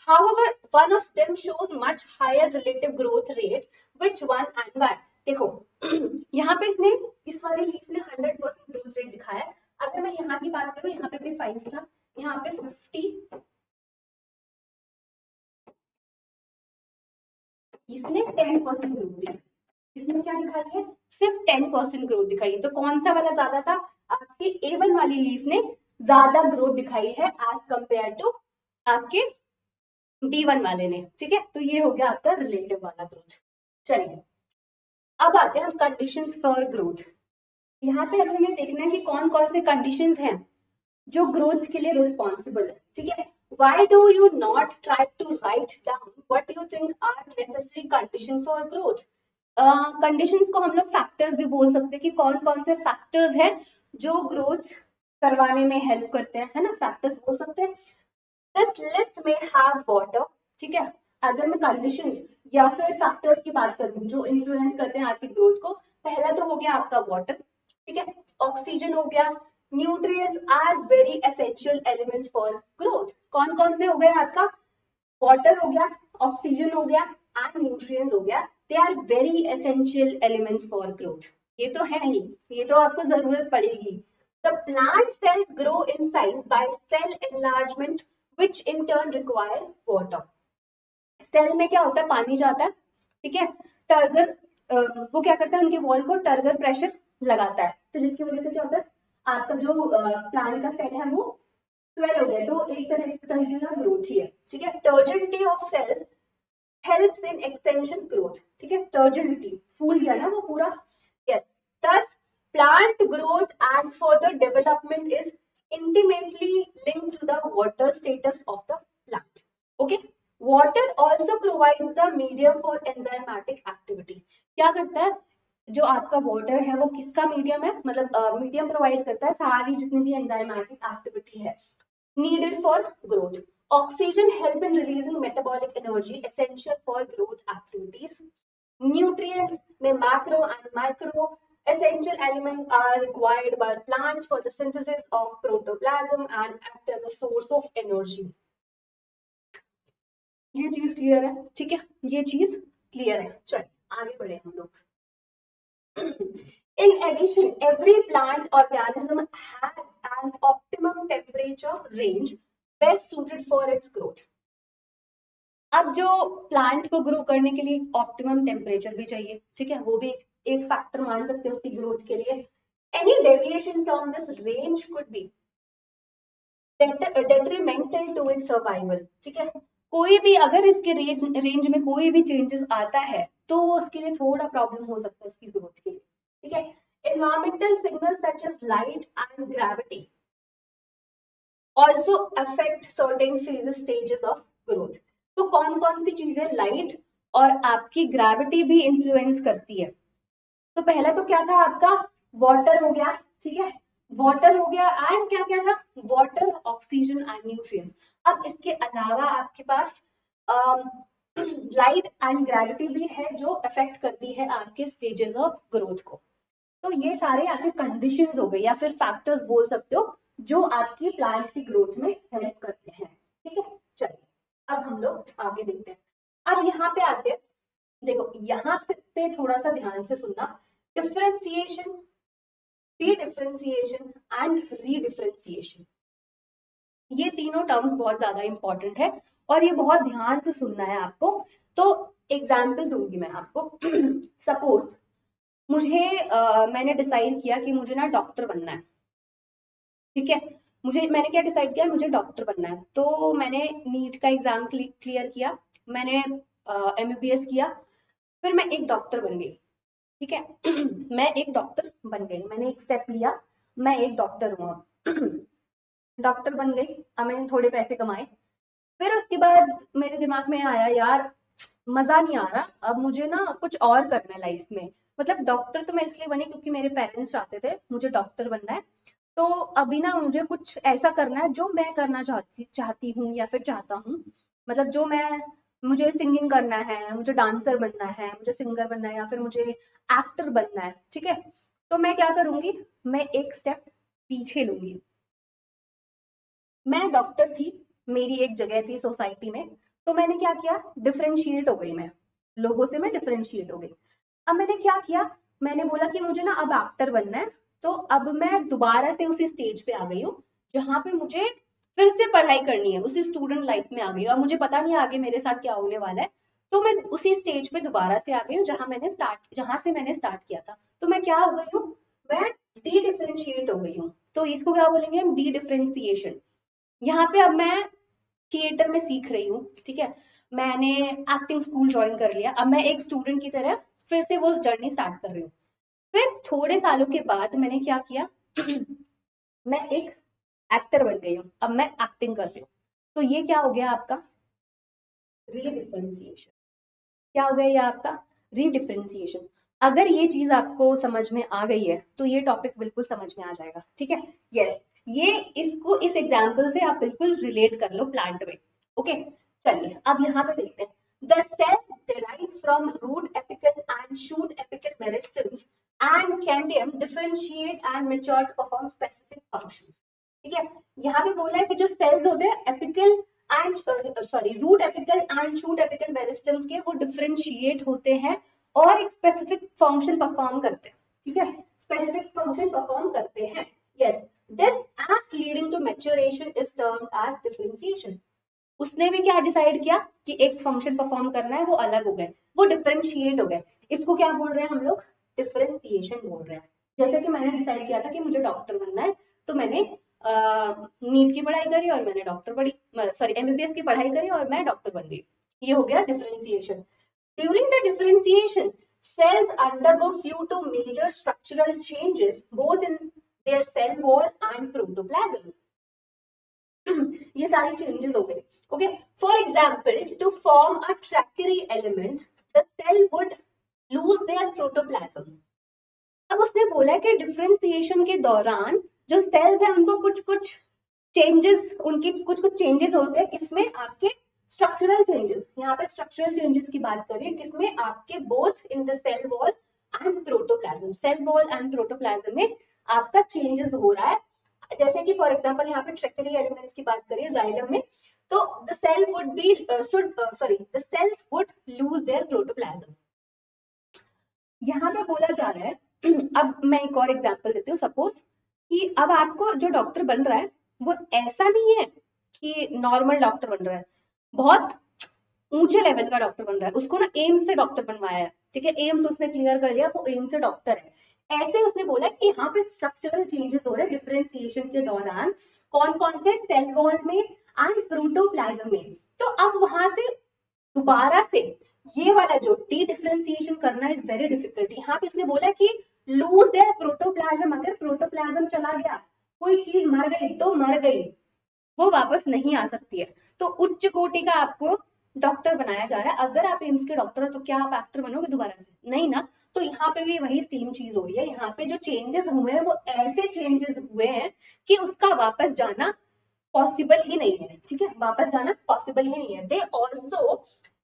However, one of them shows much higher relative growth rate. Which one and why? देखो यहाँ पे इसने इस वाले leaf ने 100% growth rate दिखाया है। अगर मैं यहाँ की बात करूँ, यहाँ पे भी 5 था, यहाँ पे 50, इसने 10% ग्रोथ दिखाई। इसमें क्या दिखाई है, सिर्फ 10% ग्रोथ दिखाई है। तो कौन सा वाला ज्यादा था, आपके A1 वाली लीफ ने ज्यादा ग्रोथ दिखाई है एज कंपेयर टू आपके B1 वाले ने। ठीक है, तो ये हो गया आपका रिलेटिव वाला ग्रोथ। चलिए अब आते हैं हम कंडीशंस फॉर ग्रोथ। यहाँ पे हमें देखना है कि कौन कौन से कंडीशंस हैं जो ग्रोथ के लिए रिस्पॉन्सिबल है। ठीक है, why do you not try to write down what you think are necessary condition for growth? Conditions को हम लोग फैक्टर्स भी बोल सकते हैं कि कौन कौन से फैक्टर्स हैं जो ग्रोथ करवाने में हेल्प करते हैं, है ना, फैक्टर्स बोल सकते हैं। दिस लिस्ट में हैव वाटर। ठीक है, अगर मैं कंडीशंस या फिर फैक्टर्स की बात करूं जो इन्फ्लुएंस करते हैं आपकी ग्रोथ को, पहला तो हो गया आपका वाटर। ठीक है, ऑक्सीजन हो गया, nutrients as very essential elements for growth. कौन कौन से हो गए आपका, वाटर हो गया, ऑक्सीजन हो गया एंड न्यूट्रिएंट्स हो गया। They are very essential elements for growth. ये तो है ही, ये तो आपको जरूरत पड़ेगी। The plant cells grow in size by cell enlargement which in turn require water. Cell में क्या होता है, पानी जाता है। ठीक है, टर्गर वो क्या करता है, उनके वॉल को टर्गर प्रेशर लगाता है, तो जिसकी वजह से क्या होता है, आपका जो प्लांट का सेल है वो स्वेल हो गया, तो एक तरीके का ग्रोथ ही है। ठीक है, turgidity of cells helps in extension growth. ठीक है, टर्जिडिटी फूल गया ना वो पूरा, yes. thus plant growth and further development is intimately linked to the water status of the plant. Okay, water also provides the medium for enzymatic activity. क्या करता है, जो आपका वाटर है वो किसका मीडियम है, मतलब मीडियम प्रोवाइड करता है सारी जितनी भी एंजाइमेटिक एक्टिविटी है needed for growth. Oxygen help in releasing metabolic energy essential for growth activities. Nutrients में macro and micro essential elements are required by plants for the synthesis of protoplasm and act as a source of energy. ये चीज clear है, ठीक है, ये चीज clear है। चलिए आगे बढ़े हम लोग। In addition, every plant organism has an optimum temperature range best suited for its growth. अब जो प्लांट को ग्रो करने के लिए ऑप्टिमम टेम्परेचर भी चाहिए, ठीक है, वो भी एक फैक्टर मान सकते हैं उसकी ग्रोथ के लिए। Any deviation from this range could be detrimental to its survival. ठीक है, कोई भी अगर इसके रेंज में कोई भी चेंजेस आता है तो वो उसके लिए थोड़ा प्रॉब्लम हो सकता है उसकी ग्रोथ के लिए। ठीक है, environmental signals such as light and gravity also affect certain phases stages of growth. तो कौन कौन सी चीजें लाइट और आपकी ग्रेविटी भी इन्फ्लुएंस करती है। तो पहला तो क्या था आपका, वाटर हो गया। ठीक है, वाटर हो गया एंड क्या क्या था, वाटर, ऑक्सीजन एंड न्यूट्रिएंट्स। अब इसके अलावा आपके पास लाइट एंड ग्रेविटी भी है जो अफेक्ट करती है आपके स्टेजेस ऑफ ग्रोथ को। तो ये सारे आपके कंडीशंस हो गए या फिर फैक्टर्स बोल सकते हो जो आपकी प्लांट की ग्रोथ में हेल्प करते हैं। ठीक है, चलिए अब हम लोग आगे देखते हैं। अब यहाँ पे आते हैं, देखो यहाँ पे थोड़ा सा ध्यान से सुनना। डिफरेंशिएशन, डिफरेंशिएशन एंड रीडिफरेंशिएशन, ये तीनों टर्म्स बहुत ज्यादा इंपॉर्टेंट है और ये बहुत ध्यान से सुनना है आपको। तो एग्जाम्पल दूंगी मैं आपको। सपोज मुझे मैंने डिसाइड किया कि मुझे ना डॉक्टर बनना है। ठीक है, मैंने क्या डिसाइड किया, मुझे डॉक्टर बनना है, तो मैंने नीट का एग्जाम क्लियर किया, मैंने एमबीबीएस किया, फिर मैं एक डॉक्टर बन गई। ठीक है, मैं एक डॉक्टर बन गई, मैंने एक स्टेप लिया, मैं एक डॉक्टर हूँ, डॉक्टर बन गई। अब मैंने थोड़े पैसे कमाए, फिर उसके बाद मेरे दिमाग में आया यार मजा नहीं आ रहा, अब मुझे ना कुछ और करना है लाइफ में। मतलब डॉक्टर तो मैं इसलिए बनी क्योंकि मेरे पेरेंट्स चाहते थे मुझे डॉक्टर बनना है। तो अभी ना मुझे कुछ ऐसा करना है जो मैं करना चाहती चाहती हूँ या फिर चाहता हूँ। मतलब जो मैं, मुझे सिंगिंग करना है, मुझे डांसर बनना है, मुझे सिंगर बनना है, या फिर मुझे एक्टर बनना है, ठीक है। तो मैं क्या करूंगी, मैं एक स्टेप पीछे लूंगी। मैं डॉक्टर थी, मेरी एक जगह थी सोसाइटी में, तो मैंने क्या किया, डिफरेंशिएट हो गई मैं, लोगों से मैं डिफरेंशिएट हो गई। अब मैंने क्या किया, मैंने बोला कि मुझे ना अब एक्टर बनना है। तो अब मैं दोबारा से उसी स्टेज पे आ गई हूँ जहाँ पे मुझे फिर से पढ़ाई करनी है, उसी स्टूडेंट लाइफ में आ गई हूँ। अब मुझे पता नहीं आगे मेरे साथ क्या होने वाला है। तो मैं उसी स्टेज पे दोबारा से आ गई हूँ जहां से मैंने स्टार्ट किया था। तो मैं क्या हो गई हूँ, मैं डी डिफरेंशिएट हो गई हूँ। तो इसको क्या बोलेंगे हम, डी डिफरेंशिएशन। यहाँ पे अब मैं थिएटर में सीख रही हूँ, ठीक है। मैंने एक्टिंग स्कूल ज्वाइन कर लिया, अब मैं एक स्टूडेंट की तरह फिर से वो जर्नी स्टार्ट कर रही हूँ। फिर थोड़े सालों के बाद मैंने क्या किया मैं एक एक्टर बन गई हूँ, अब मैं एक्टिंग कर रही हूँ। तो ये क्या हो गया आपका, रीडिफरेंशिएशन। क्या हो गया ये आपका, रीडिफरेंशिएशन। अगर ये चीज आपको समझ में आ गई है तो ये टॉपिक बिल्कुल समझ में आ जाएगा, ठीक है। यस, ये इसको इस एग्जाम्पल से आप बिल्कुल रिलेट कर लो प्लांट में। ओके, चलिए अब यहाँ पे देखते हैं। The cell derived from root apical and shoot apical meristems and cambium differentiate and mature to perform specific functions। ठीक है, यहाँ पे बोला है कि जो सेल्स होते हैं apical end sorry root apical end shoot apical meristems के, वो डिफरेंशिएट होते हैं और एक स्पेसिफिक फंक्शन परफॉर्म करते हैं, ठीक है, स्पेसिफिक फंक्शन परफॉर्म करते हैं। Yes, this act leading to maturation is termed as differentiation. उसने भी क्या डिसाइड किया कि एक फंक्शन परफॉर्म करना है, वो अलग हो गए, वो डिफरेंशिएट हो गए। इसको क्या बोल रहे हैं हम लोग, डिफरेंशिएशन बोल रहे हैं। जैसे कि मैंने डिसाइड किया था कि मुझे डॉक्टर बनना है, तो मैंने नीट की पढ़ाई करी और मैंने डॉक्टर पढ़ी, सॉरी एमबीबीएस की पढ़ाई करी और मैं डॉक्टर बन गई। ये हो गया differentiation. During the differentiation cells undergo few to major structural changes both in their cell wall and protoplasm। ये सारी चेंजेस हो गई। Okay, for example to form a tracheary element the cell would lose their protoplasm. अब उसने बोला कि differentiation के दौरान जो सेल्स है उनको कुछ कुछ चेंजेस, उनकी कुछ कुछ चेंजेस होते हैं, किसमें, आपके स्ट्रक्चरल चेंजेस। यहाँ पे स्ट्रक्चरल चेंजेस की बात करें, किसमें, आपके both in the cell wall and protoplasm. Cell wall and protoplasm में आपका चेंजेस हो रहा है। जैसे कि फॉर एग्जांपल यहाँ पे ट्रैक्टरी एलिमेंट्स की बात करें जाइलम में, तो the cell would be sorry the cells would lose their protoplasm. यहाँ पे बोला जा रहा है अब मैं एक और एग्जांपल देती हूँ। सपोज कि अब आपको जो डॉक्टर बन रहा है वो ऐसा नहीं है कि नॉर्मल डॉक्टर बन रहा है, बहुत ऊंचे लेवल का डॉक्टर बन रहा है। उसको ना एम्स से डॉक्टर बनवाया है, ठीक है, एम्स उसने क्लियर कर लिया, वो एम्स से डॉक्टर है। ऐसे उसने बोला कि यहाँ पे स्ट्रक्चरल चेंजेस हो रहे हैं डिफरेंशिएशन के दौरान, कौन कौन से, सेल वॉल में एंड प्रोटोप्लाज्म में। तो अब वहां से दोबारा से ये वाला जो डी डिफरेंशिएशन करना इज वेरी डिफिकल्ट। यहाँ पे इसने बोला कि लूज देयर प्रोटोप्लाज्म। अगर प्रोटोप्लाज्म चला गया, कोई चीज मर गई तो मर गई, वो वापस नहीं आ सकती है। तो उच्च कोटि का आपको डॉक्टर बनाया जा रहा है। अगर आप एम्स के डॉक्टर हो तो क्या आप एक्टर बनोगे दोबारा से, नहीं ना। तो यहाँ पे भी वही सेम चीज हो रही है। यहाँ पे जो चेंजेस हुए हैं वो ऐसे चेंजेस हुए हैं कि उसका वापस जाना पॉसिबल ही नहीं है, ठीक है, वापस जाना पॉसिबल ही नहीं है। They also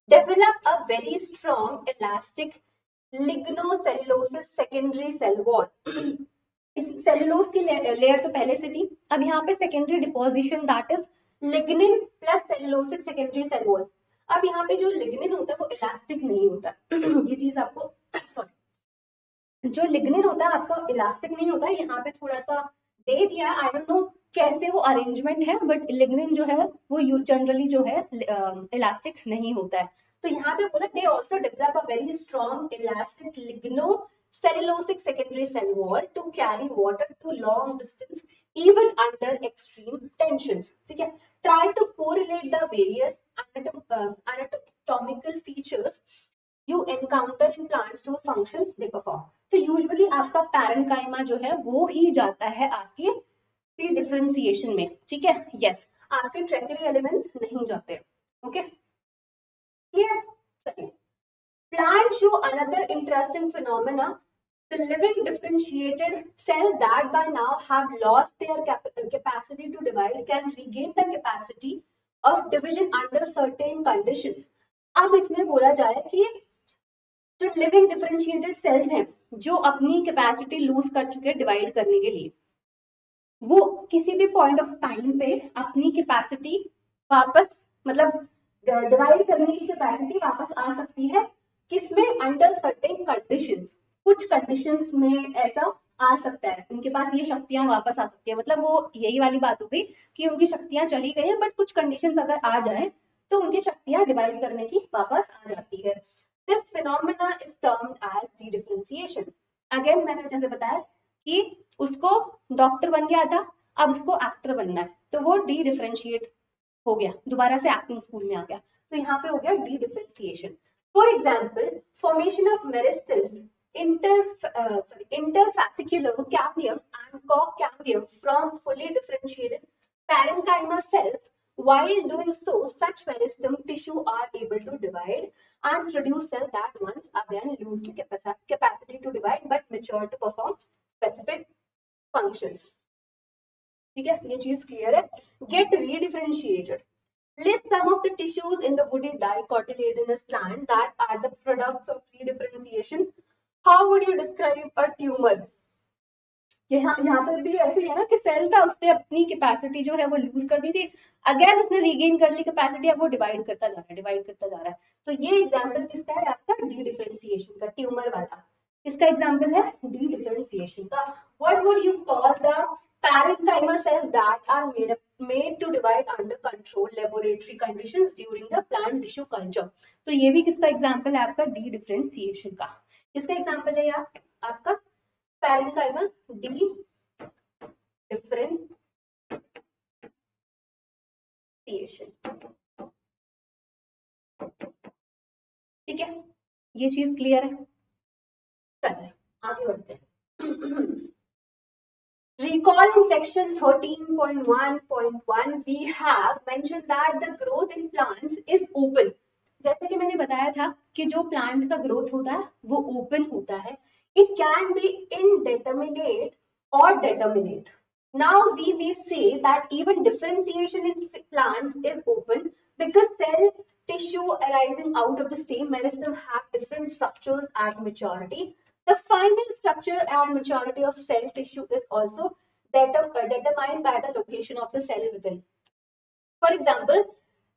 develop a very strong elastic lignocellulosic secondary cell wall. Cellulose की लेयर तो पहले से थी, अब यहाँ पे secondary deposition that is lignin plus cellulosic secondary cell wall. अब यहाँ पे जो लिग्निन होता है वो इलास्टिक नहीं होता ये चीज आपको सॉरी, जो लिग्निन होता है आपका इलास्टिक नहीं होता है। यहाँ पे थोड़ा सा दे दिया, आई डोंट नो कैसे वो अरेंजमेंट है, बट लिग्निन जो है वो जनरली जो है इलास्टिक नहीं होता है। तो यहाँ पे बोला दे also develop a very strong elastic ligno cellulosic secondary cell wall to carry water to long distance even under extreme tensions। ठीक है, try to correlate the various anatomical features you encounter in plants to functions they perform। तो usually आपका parenchyma जो है वो ही जाता है आपके डिफरेंशिएशन में, ठीक है। यस, आपके ट्रैकेरी एलिमेंट्स नहीं जाते। Okay clear? चलिए, plant show another interesting phenomena, the living differentiated cells that by now have lost their capacity to divide can regain the capacity of division under certain conditions। अब इसमें बोला जा रहा है कि जो लिविंग डिफरेंशिएटेड सेल्स हैं जो अपनी कैपेसिटी लूज कर चुके हैं डिवाइड करने के लिए, वो किसी भी पॉइंट ऑफ टाइम पे अपनी कैपेसिटी वापस मतलब डिवाइड करने की कैपेसिटी वापस आ सकती है, किसमें? Under certain conditions. कुछ कंडीशंस में ऐसा आ सकता है, उनके पास ये शक्तियां वापस आ सकती है। मतलब वो यही वाली बात हो गई कि उनकी शक्तियां चली गई हैं, बट कुछ कंडीशंस अगर आ जाए तो उनकी शक्तियां डिवाइड करने की वापस आ जाती है। This phenomena is termed as dedifferentiation. Again मैंने जैसे बताया कि उसको डॉक्टर बन गया था, अब उसको एक्टर बनना है, तो वो डी डिफरेंशिएट हो गया, दोबारा से एक्टिंग स्कूल में आ गया, तो यहाँ पे हो गया D differentiation. For example, formation of meristems interfascicular cambium and co-cambium from fully differentiated parenchyma cells. While doing so, such meristem tissue are able to divide and produce cells that once again lose the capacity to divide but mature to perform specific functions। ठीक है, ये चीज clear है। Get redifferentiated। List some of the tissues in the woody dicotyledonous plant that are the products of redifferentiation। How would you describe a tumor? यहाँ पे भी ऐसे ही है ना कि सेल था, उसने अपनी कैपेसिटी जो है वो लूज कर दी थी, अगेन उसने रीगेन कर ली कैपेसिटी, अब वो डिवाइड करता जा रहा है, डिवाइड करता जा रहा है। तो ये एग्जांपल किसका है? आपका डी डिफरेंशिएशन का, ट्यूमर वाला। किसका एग्जांपल है? डी डिफरेंशिएशन का। What would you call the parenchyma cells that are made to divide under controlled laboratory conditions during the plant tissue culture। तो ये भी किसका एग्जांपल है? आपका डी डिफरेंशिएशन का। किसका एग्जांपल है यार? आपका parenchyma डी डिफरेंशिएशन। ठीक है, ये चीज क्लियर है? चलिए आगे बढ़ते हैं। Recall in section 13.1.1 we have mentioned that the growth in plants is open। जैसे कि मैंने बताया था कि जो प्लांट का ग्रोथ होता है वो ओपन होता है। It can be indeterminate or determinate। Now we may say that even differentiation in plants is open because cell tissue arising out of the same meristem have different structures at maturity। The final structure and maturity of cell tissue is also determined by the location of the cell within। For example,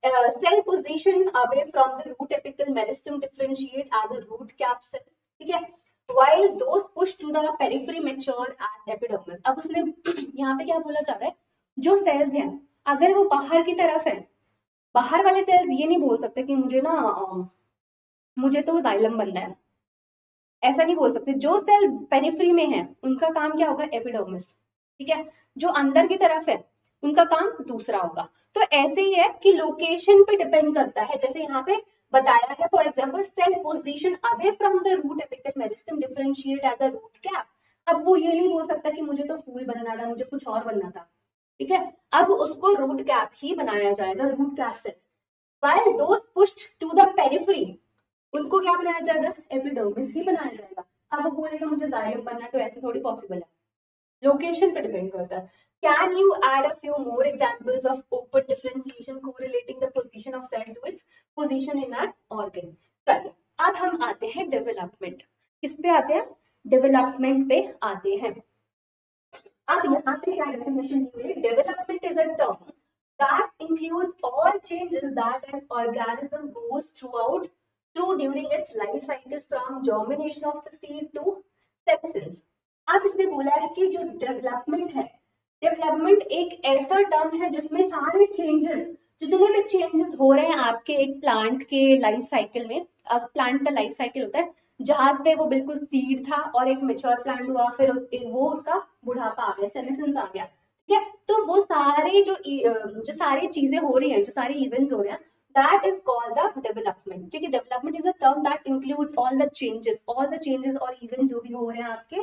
cell position away from the root apical meristem differentiate as a root cap cells, ठीक है, while those pushed to the periphery mature as epidermis। अब उसने यहाँ पे क्या बोला जा रहा है? जो सेल्स हैं अगर वो बाहर की तरफ है, बाहर वाले सेल्स ये नहीं बोल सकते कि मुझे तो जाइलम बनना है, ऐसा नहीं बोल सकते। जो सेल पेरिफेरी में है उनका काम क्या होगा? एपिडर्मिस। ठीक है, जो अंदर की तरफ है उनका काम दूसरा होगा। तो ऐसे ही है कि लोकेशन पे डिपेंड करता है, जैसे यहाँ पे बताया है। For example, cell position away from the root apical meristem differentiate as a root cap. अब वो ये नहीं बोल सकता कि मुझे तो फूल बनना था, मुझे कुछ और बनना था। ठीक है, अब उसको रूट कैप ही बनाया जाएगा, root cap cell. while those pushed to the periphery, उनको क्या बनाया जाएगा? एपिडर्मिस ही बनाया जाएगा। अब वो बोलेगा मुझे जाइलम बनना है, तो ऐसे थोड़ी पॉसिबल है, लोकेशन पे डिपेंड करता है। Can you add a few more examples of open differentiation correlating the position of cell to its position in an organ? चलिए अब हम आते हैं डेवलपमेंट। किस पे आते हैं? डेवलपमेंट पे आते हैं। अब यहाँ पे क्या डेफिनेशन दी है? Development is a term that includes all changes that an organism goes through during its life cycle from germination of the seed to senescence। अब इसने बोला है कि जो डेवलपमेंट है, डेवलपमेंट एक ऐसा टर्म है जिसमें सारे चेंजेस, जितने भी चेंजेस हो रहे हैं आपके एक प्लांट के लाइफ साइकिल में। अब प्लांट का लाइफ साइकिल होता है जहां पे वो बिल्कुल सीड था और एक मेच्योर प्लांट हुआ, फिर वो उसका बुढ़ापा आ गया, सेनेसेंस आ गया। ठीक है, तो वो सारे जो सारी चीजें हो रही हैं, जो सारे इवेंट्स हो रहे हैं, that is called the development। ठीक है, development is a term that includes all the changes और events जो भी हो रहे हैं आपके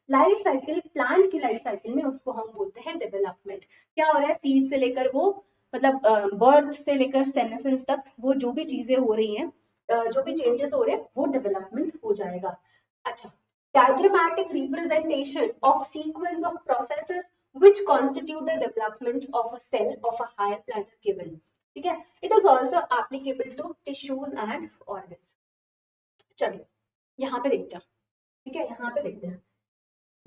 लाइफ साइकिल, प्लांट की लाइफ साइकिल में, उसको हम बोलते हैं डेवलपमेंट। क्या हो रहा है? सीड से लेकर वो मतलब बर्थ से लेकर सेनेसेंस तक वो जो भी चीजें हो रही हैं, जो भी चेंजेस हो रहे हैं, वो डेवलपमेंट हो जाएगा। अच्छा, diagrammatic representation of sequence of processes which constitute the development of a cell of a higher plant is given. ठीक है, it is also applicable to tissues and organs. चलिए यहाँ पे देखते हैं। ठीक है, यहाँ पे देखते हैं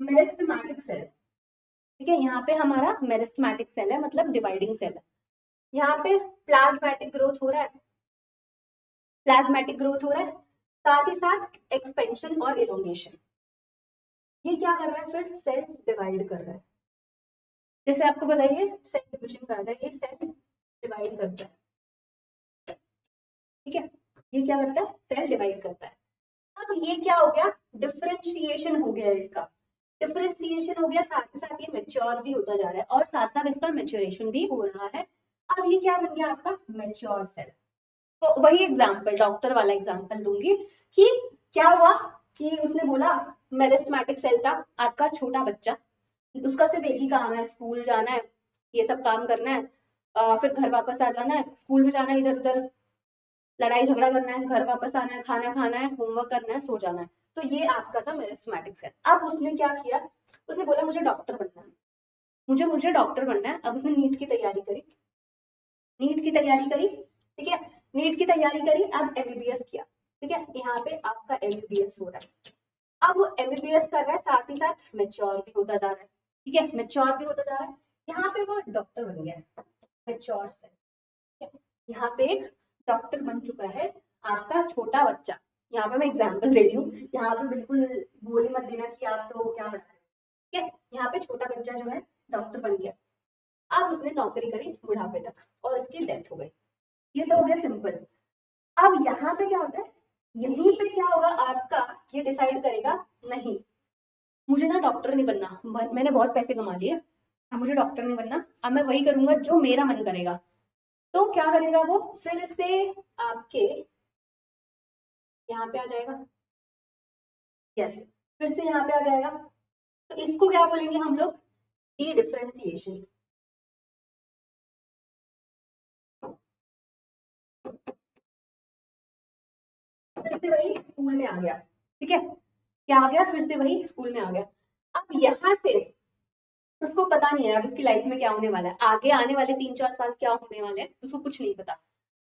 मेरिस्टेमेटिक सेल। ठीक है, यहाँ पे हमारा मेरिस्टेमेटिक सेल है, मतलब डिवाइडिंग सेल है। यहाँ पे प्लाज्मेटिक ग्रोथ हो रहा है, प्लाज्मेटिक ग्रोथ हो रहा है, साथ ही साथ एक्सपेंशन और इलोंगेशन। ये क्या कर रहा है, फिर सेल डिवाइड कर रहा है। जैसे आपको बताइए सेल डिविजन करता है, ये सेल डिवाइड करता है। ठीक है, ये क्या करता है, सेल डिवाइड करता है। अब ये क्या हो गया, डिफरेंशिएशन हो गया इसका, डिफरेंशिएशन हो गया, साथ ही साथ ये मेच्योर भी होता जा रहा है और साथ साथ इसका मेच्योरेशन भी हो रहा है। अब ये क्या बन गया आपका, मेच्योर सेल। तो वही एग्जांपल, डॉक्टर वाला एग्जांपल दूंगी कि क्या हुआ कि उसने बोला मेरिस्टेमेटिक सेल था आपका छोटा बच्चा, उसका सिर्फ एक ही काम है, स्कूल जाना है, ये सब काम करना है, फिर घर वापस आ जाना है, स्कूल में जाना है, इधर उधर लड़ाई झगड़ा करना है, घर वापस आना है, खाना खाना है, होमवर्क करना है, सो जाना है। तो ये आपका था मेरिस्टेमेटिक सेल। अब उसने क्या किया, उसने बोला मुझे डॉक्टर बनना है, मुझे मुझे डॉक्टर बनना है। अब उसने नीट की तैयारी करी, नीट की तैयारी करी। ठीक है, नीट की तैयारी करी, अब एमबीबीएस किया। ठीक है, यहाँ पे आपका एमबीबीएस हो रहा है। अब वो एमबीबीएस कर रहा है, साथ ही साथ मेच्योर भी होता जा रहा है। ठीक है, मेच्योर भी होता जा रहा है, यहाँ पे वो डॉक्टर बन गया है, मेच्योर से। यहाँ पे एक डॉक्टर बन चुका है आपका छोटा बच्चा। यहाँ पे मैं एग्जांपल दे रही हूँ, यहाँ पे बिल्कुल गोली मत देना कि आप तो क्या बना रहे हो। ठीक है, यहाँ पे छोटा बच्चा जो है डॉक्टर बन गया। अब उसने नौकरी करी बुढ़ापे तक और उसकी डेथ हो गई। ये तो हो गया सिंपल। अब यहाँ पे क्या होता है, यहीं पे क्या होगा आपका, ये डिसाइड करेगा, नहीं मुझे ना डॉक्टर नहीं बनना, मैंने बहुत पैसे कमा लिए, अब मुझे डॉक्टर नहीं बनना, अब मैं वही करूंगा जो मेरा मन करेगा। तो क्या करेगा वो, फिर से आपके यहाँ पे आ जाएगा। यस, फिर से यहाँ पे आ जाएगा। तो इसको क्या बोलेंगे हम लोग, डी डिफरेंशिएशन। फिर से वही स्कूल में आ गया। ठीक है, क्या आ गया, फिर से वही स्कूल में आ गया। अब यहाँ से उसको पता नहीं है अब इसकी लाइफ में क्या होने वाला है, आगे आने वाले 3-4 साल क्या होने वाले हैं, उसको कुछ नहीं पता।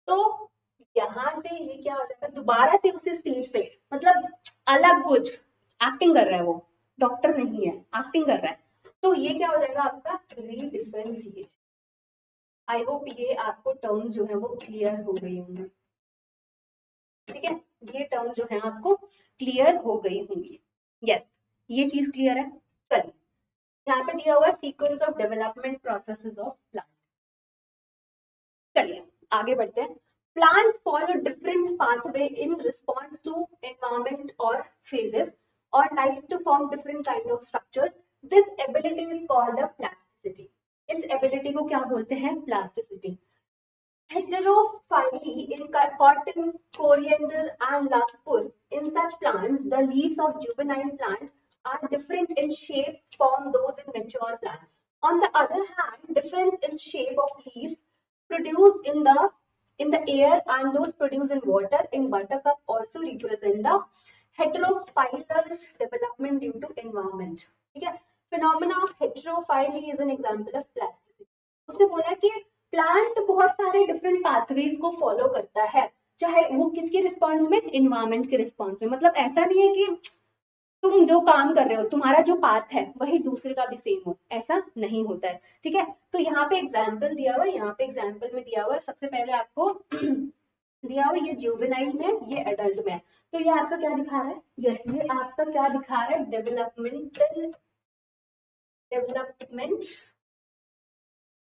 तो यहाँ से ये क्या हो जाएगा, दोबारा से उसे स्टेज पे, मतलब अलग कुछ एक्टिंग कर रहा है वो, डॉक्टर नहीं है, एक्टिंग कर रहा है। तो ये क्या हो जाएगा आपका, रीडिफरेंशिएशन। आई होप ये आपको टर्म्स जो है वो क्लियर हो गई होंगी। ठीक है, ये टर्म्स जो है आपको क्लियर हो गई होंगी। यस, ये चीज क्लियर है। चलिए, यहाँ पे दिया हुआ है sequence of development processes of plant. चलिए आगे बढ़ते हैं। Plants follow different pathway in response to environment or phases or like to form different kind of structure. This ability is called the plasticity. इस ability को क्या बोलते हैं, plasticity. Heterophyly in cotton, coriander and larkspur. In such plants, the leaves of juvenile plant are different in shape from those in mature plant. On the other hand, difference in shape of leaves produced in the air and those produced in water in buttercup also represent the heterophilous development due to environment. ठीक है, phenomena of heterophyly is an example of plasticity. उसने बोला कि plant बहुत सारे different pathways को follow करता है, चाहे वो किसके रिस्पॉन्स में, इन्वायरमेंट के रिस्पॉन्स में। मतलब ऐसा नहीं है कि तुम जो काम कर रहे हो तुम्हारा जो पाथ है वही दूसरे का भी सेम हो, ऐसा नहीं होता है। ठीक है, तो यहाँ पे एग्जाम्पल दिया हुआ है, यहाँ पे एग्जाम्पल में दिया हुआ है, सबसे पहले आपको दिया हुआ, ये जुवेनाइल में, ये एडल्ट में। तो ये आपका क्या दिखा रहा है, यस ये आपका क्या दिखा रहा है, डेवलपमेंट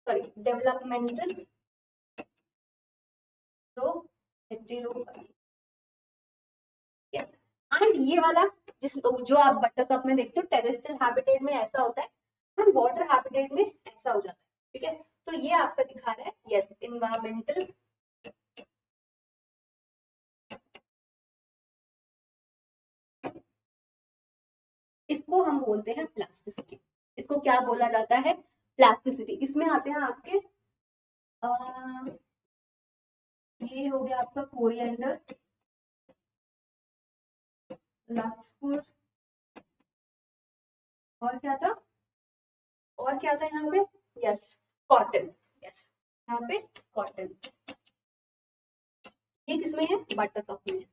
सॉरी डेवलपमेंटल एंड ये वाला जिस जो आप बटरकप में देखते हो टेरेस्ट्रियल हैबिटेट में ऐसा होता है एंड वाटर हैबिटेट में ऐसा हो जाता है। ठीक है, तो ये आपका दिखा रहा है यस इन्वायरमेंटल इसको हम बोलते हैं प्लास्टिसिटी। इसको क्या बोला जाता है, प्लास्टिसिटी। इसमें आते हैं आपके ये हो गया आपका कोरिएंडर, लाक्सफुर, और क्या था, और क्या था यहाँ पे, यस कॉटन, यस यहाँ पे कॉटन। ये किसमें है, बटर कप में,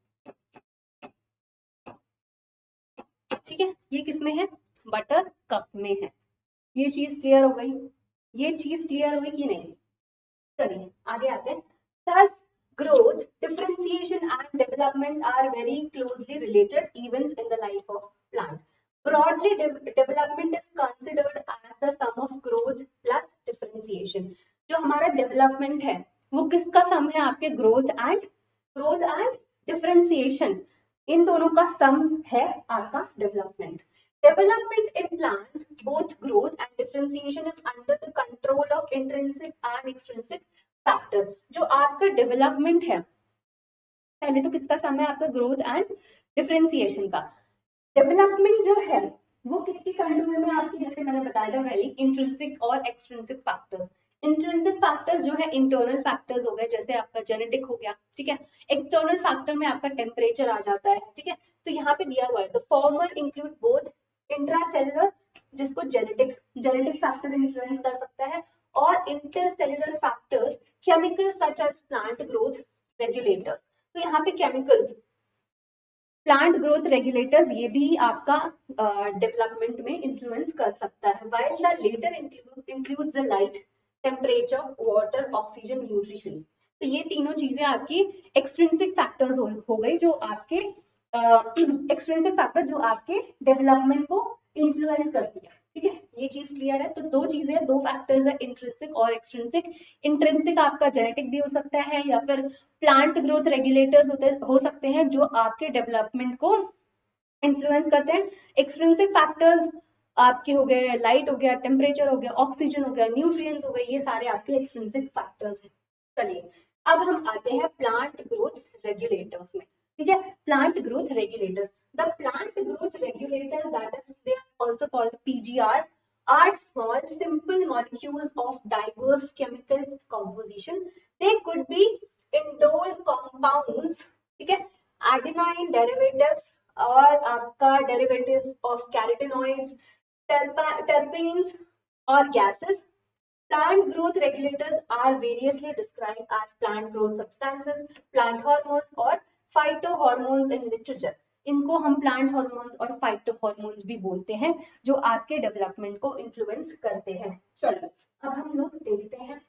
ठीक है, ये किसमें है, बटर कप में है। ये चीज क्लियर हो गई, ये चीज क्लियर हुई कि नहीं। चलिए आगे आते हैं। Thus, growth, differentiation and development are very closely related events in the life of plant. Broadly, development is considered as the sum of growth plus differentiation. जो हमारा development है वो किसका सम है, आपके growth and differentiation, इन दोनों का सम है आपका development. Development in plants, both growth and differentiation is under the control of intrinsic and extrinsic factor. जो आपका डेवलपमेंट है, पहले तो किसका सम है, आपका ग्रोथ एंड डिफरेंशिएशन का। डेवलपमेंट जो है वो किसके कंट्रोल में, आपकी जैसे मैंने बताया था पहले, इंट्रिंसिक और एक्सट्रिंसिक फैक्टर्स। इंट्रिंसिक फैक्टर्स जो है इंटरनल फैक्टर्स हो गए, जैसे आपका जेनेटिक हो गया, ठीक है। एक्सटर्नल फैक्टर में आपका टेम्परेचर आ जाता है, ठीक है। तो यहाँ पे दिया हुआ है, the former include both intracellular, जिसको जेनेटिक जेनेटिक फैक्टर इन्फ्लुएंस कर सकता है, और intercellular factors chemical such as plant growth regulators. तो यहाँ पे केमिकल्स, प्लांट ग्रोथ रेगुलेटर्स, ये भी आपका डेवलपमेंट में इंफ्लुएंस कर सकता है। While the latter includes the light, temperature, water, oxygen, nutrition. तो ये तीनों चीजें आपकी एक्सट्रिंसिक फैक्टर्स हो गई, जो आपके एक्सट्रिंसिक फैक्टर जो आपके डेवलपमेंट को इन्फ्लुएंस करती है, ठीक है। ये चीज क्लियर है। तो दो चीजें, दो फैक्टर्स है, इंट्रिंसिक और एक्सट्रिंसिक। इंट्रिंसिक आपका जेनेटिक भी हो सकता है, या फिर प्लांट ग्रोथ रेगुलेटर्स हो सकते हैं जो आपके डेवलपमेंट को इन्फ्लुएंस करते हैं। एक्सट्रिंसिक फैक्टर्स आपके हो गए, लाइट हो गया, टेम्परेचर हो गया, ऑक्सीजन हो गया, न्यूट्रिएंट्स हो गए, ये सारे आपके एक्सट्रिंसिक फैक्टर्स हैं। चलिए अब हम आते हैं प्लांट ग्रोथ रेगुलेटर्स में, ठीक है। Plant growth regulators, the plant growth regulators that is they are also called PGRs are small simple molecules of diverse chemical composition. They could be indole compounds, ठीक है, adenine derivatives, और आपका derivative of carotenoids, terpenes और gases. Plant growth regulators are variously described as plant growth substances, plant hormones और phytohormones in literature. इनको हम plant hormones और phyto hormones भी बोलते हैं, जो आपके डेवलपमेंट को इन्फ्लुएंस करते हैं। चलो अब हम लोग देखते हैं।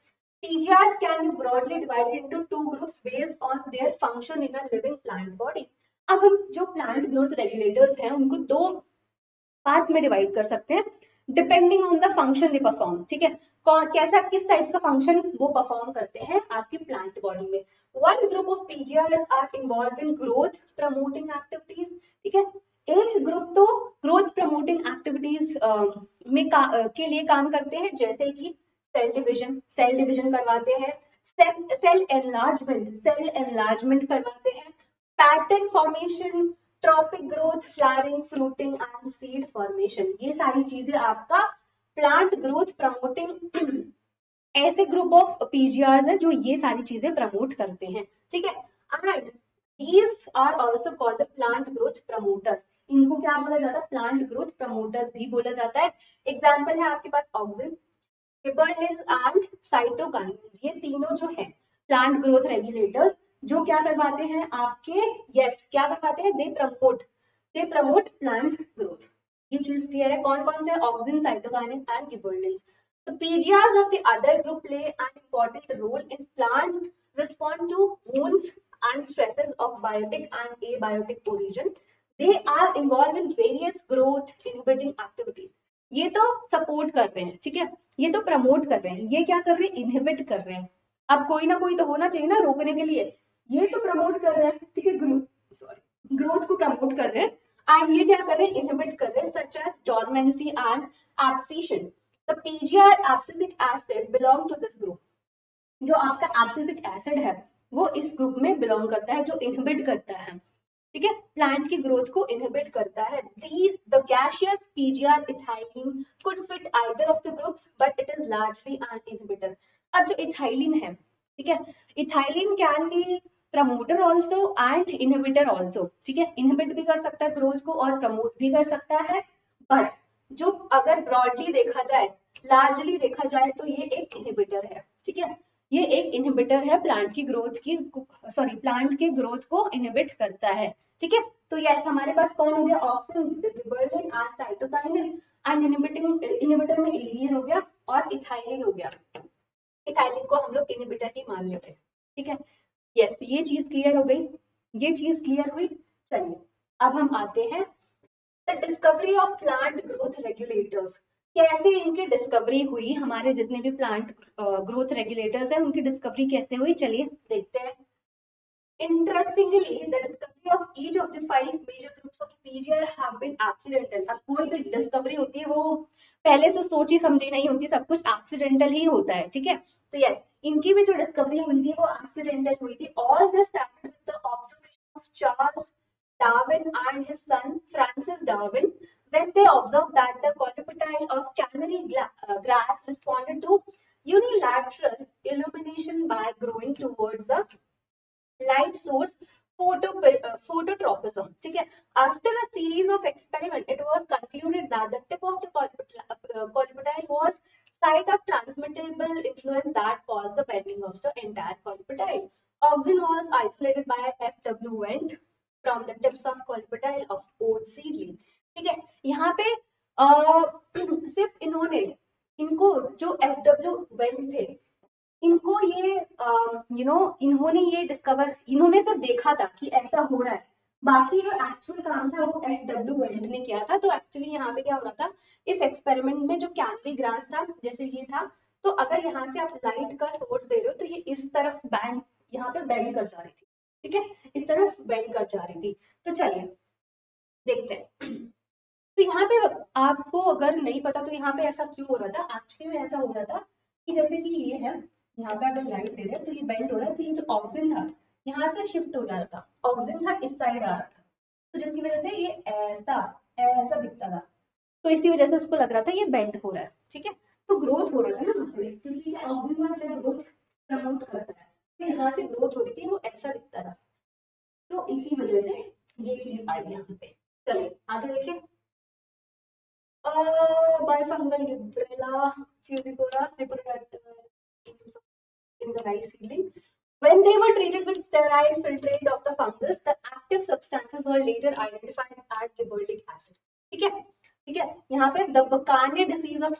PGRs can be broadly divided into two groups based on their function in a living plant body. अब हम जो प्लांट ग्रोथ रेगुलेटर्स हैं उनको दो पार्ट्स में डिवाइड कर सकते हैं, depending on the function they perform, ठीक है। कैसा किस टाइप का फंक्शन वो परफॉर्म करते हैं आपकी प्लांट बॉडी में। One group of PGRs are involved in growth promoting activities, ठीक है। एक ग्रुप तो ग्रोथ प्रमोटिंग एक्टिविटीज में के लिए काम करते हैं, जैसे कि सेल डिविजन करवाते हैं, सेल एनलार्जमेंट करवाते हैं, pattern formation, tropic growth, flowering, fruiting and seed formation. ये सारी चीजें आपका प्लांट ग्रोथ प्रमोटिंग ऐसे ग्रुप ऑफ पीजीआरस है जो ये सारी चीजें प्रमोट करते हैं, ठीक है। And these are also called the plant growth promoters. इनको क्या बोला जाता है, प्लांट ग्रोथ प्रमोटर्स भी बोला जाता है। एग्जाम्पल है आपके पास ऑक्सिन, गिबरेलिंस एंड साइटोकाइनेज। ये तीनों जो है प्लांट ग्रोथ रेगुलेटर्स, जो क्या करवाते हैं आपके, यस क्या करवाते हैं, दे प्रमोट प्लांट ग्रोथ। ये चीज क्लियर है। कौन कौन से, auxin, cytokinins and gibberellins. The PGRs of the other group play an important role in plant respond to wounds and stresses of biotic and abiotic origin. They are involved in various growth inhibiting activities. ये तो support कर रहे हैं, ठीक है, ये तो promote कर रहे हैं, ये क्या कर रहे हैं, इनहिबिट कर रहे हैं। अब कोई ना कोई तो होना चाहिए ना रोकने के लिए, ये तो प्रमोट कर रहे हैं, ठीक है, ग्रोथ को प्रमोट कर रहे हैं। एंड ये क्या कर रहे हैं, इनहिबिट कर रहे हैं, such as dormancy and abscission. The PGR abscisic acid belong to this group. जो आपका एब्सिसिक एसिड है वो इस ग्रुप में बिलोंग करता है, जो इनहिबिट करता है, ठीक है, प्लांट की ग्रोथ को इनहिबिट करता है। The gaseous PGR ethylene could fit either of the groups, but it is largely an inhibitor. अब जो इथाइलिन है, ठीक है, ethylene can be promoter also and inhibitor also, ठीक है, इनहिबिट भी कर सकता है ग्रोथ को और प्रमोट भी कर सकता है, बट जो अगर ब्रॉडली देखा जाए, लार्जली देखा जाए तो ये एक इनहिबिटर है, ठीक है, ये एक इनहिबिटर है, प्लांट की ग्रोथ की, सॉरी प्लांट के ग्रोथ को इनहिबिट करता है, ठीक है। तो यस हमारे पास कौन हो गया, auxin, gibberellin and cytokinin, and inhibitor में एलियन हो गया और इथाइलिन हो गया, इथाइलिन को हम लोग इनहिबिटर ही मान लेते हैं, ठीक है। यस ये चीज क्लियर हो गई, ये चीज क्लियर हुई। चलिए अब हम आते हैं the discovery of plant growth regulators, कैसे इनकी डिस्कवरी हुई, हमारे जितने भी प्लांट ग्रोथ रेगुलेटर्स हैं उनकी डिस्कवरी कैसे हुई, चलिए देखते हैं। Interestingly, the discovery of each of the 5 major groups of PGR have been accidental. अब कोई भी डिस्कवरी होती है वो पहले से सोची समझी नहीं होती, सब कुछ एक्सीडेंटल ही होता है, ठीक है। तो यस इनकी भी जो डिस्कवरी हुई थी वो एक्सीडेंटल हुई थी। All this started with the observation of Charles Darwin and his son Francis Darwin when they observed that the colipotyle of canary grass responded to unilateral illumination by growing towards a light source phototropism, ठीक है। After a series of experiments, it was concluded that the tip of the colipotyle was site of transmittable influence that caused the bending of the entire colipotyle. Auxin was isolated by F.W. Wendt from the tips of colipotyle of oat seedling, ठीक है। यहाँ पे सिर्फ इन्होंने इनको जो F.W. Wendt थे इनको ये इन्होंने ये डिस्कवर, इन्होंने सब देखा था कि ऐसा हो रहा है, बाकी जो एक्चुअल काम था वो F.W. वेंट ने किया था। तो एक्चुअली यहाँ पे क्या हो रहा था, इस एक्सपेरिमेंट में जो कैनरी ग्रास था जैसे ये था, तो अगर यहाँ से आप लाइट का सोर्स दे रहे हो तो ये इस तरफ बैंड, यहाँ पे बेंड कर जा रही थी, ठीक है, इस तरफ बेंड कर जा रही थी। तो चलिए देखते हैं। तो यहाँ पे आपको अगर नहीं पता तो यहाँ पे ऐसा क्यों हो रहा था, एक्चुअली में ऐसा हो रहा था कि जैसे कि ये है, यहाँ पे अगर लाइट दे रहे हैं तो ये बेंड हो रहा है, तो ये जो ऑक्सीजन था यहाँ से शिफ्ट हो जा रहा था, ऑक्सीजन था इस साइड आ रहा था, तो जिसकी वजह से ये ऐसा ऐसा दिखता था, तो इसी वजह से उसको लग रहा था ये बेंड हो रहा है, ठीक है। तो ग्रोथ हो रहा था ना वहाँ पे, क्योंकि ऑक्सीजन का ग्रोथ प्रमोट करता है, तो यहाँ से ग्रोथ हो रही थी, वो ऐसा दिखता था, तो इसी वजह से ये चीज आई यहाँ पे। चलिए आगे देखिए। Bifungal Gibberella fusicora in the rice seedling. When they were treated with sterile filtrate of the fungus, the active substances were later identified as gibberellic acid. ठीक है, ठीक है। यहाँ पे the Buccaneer disease of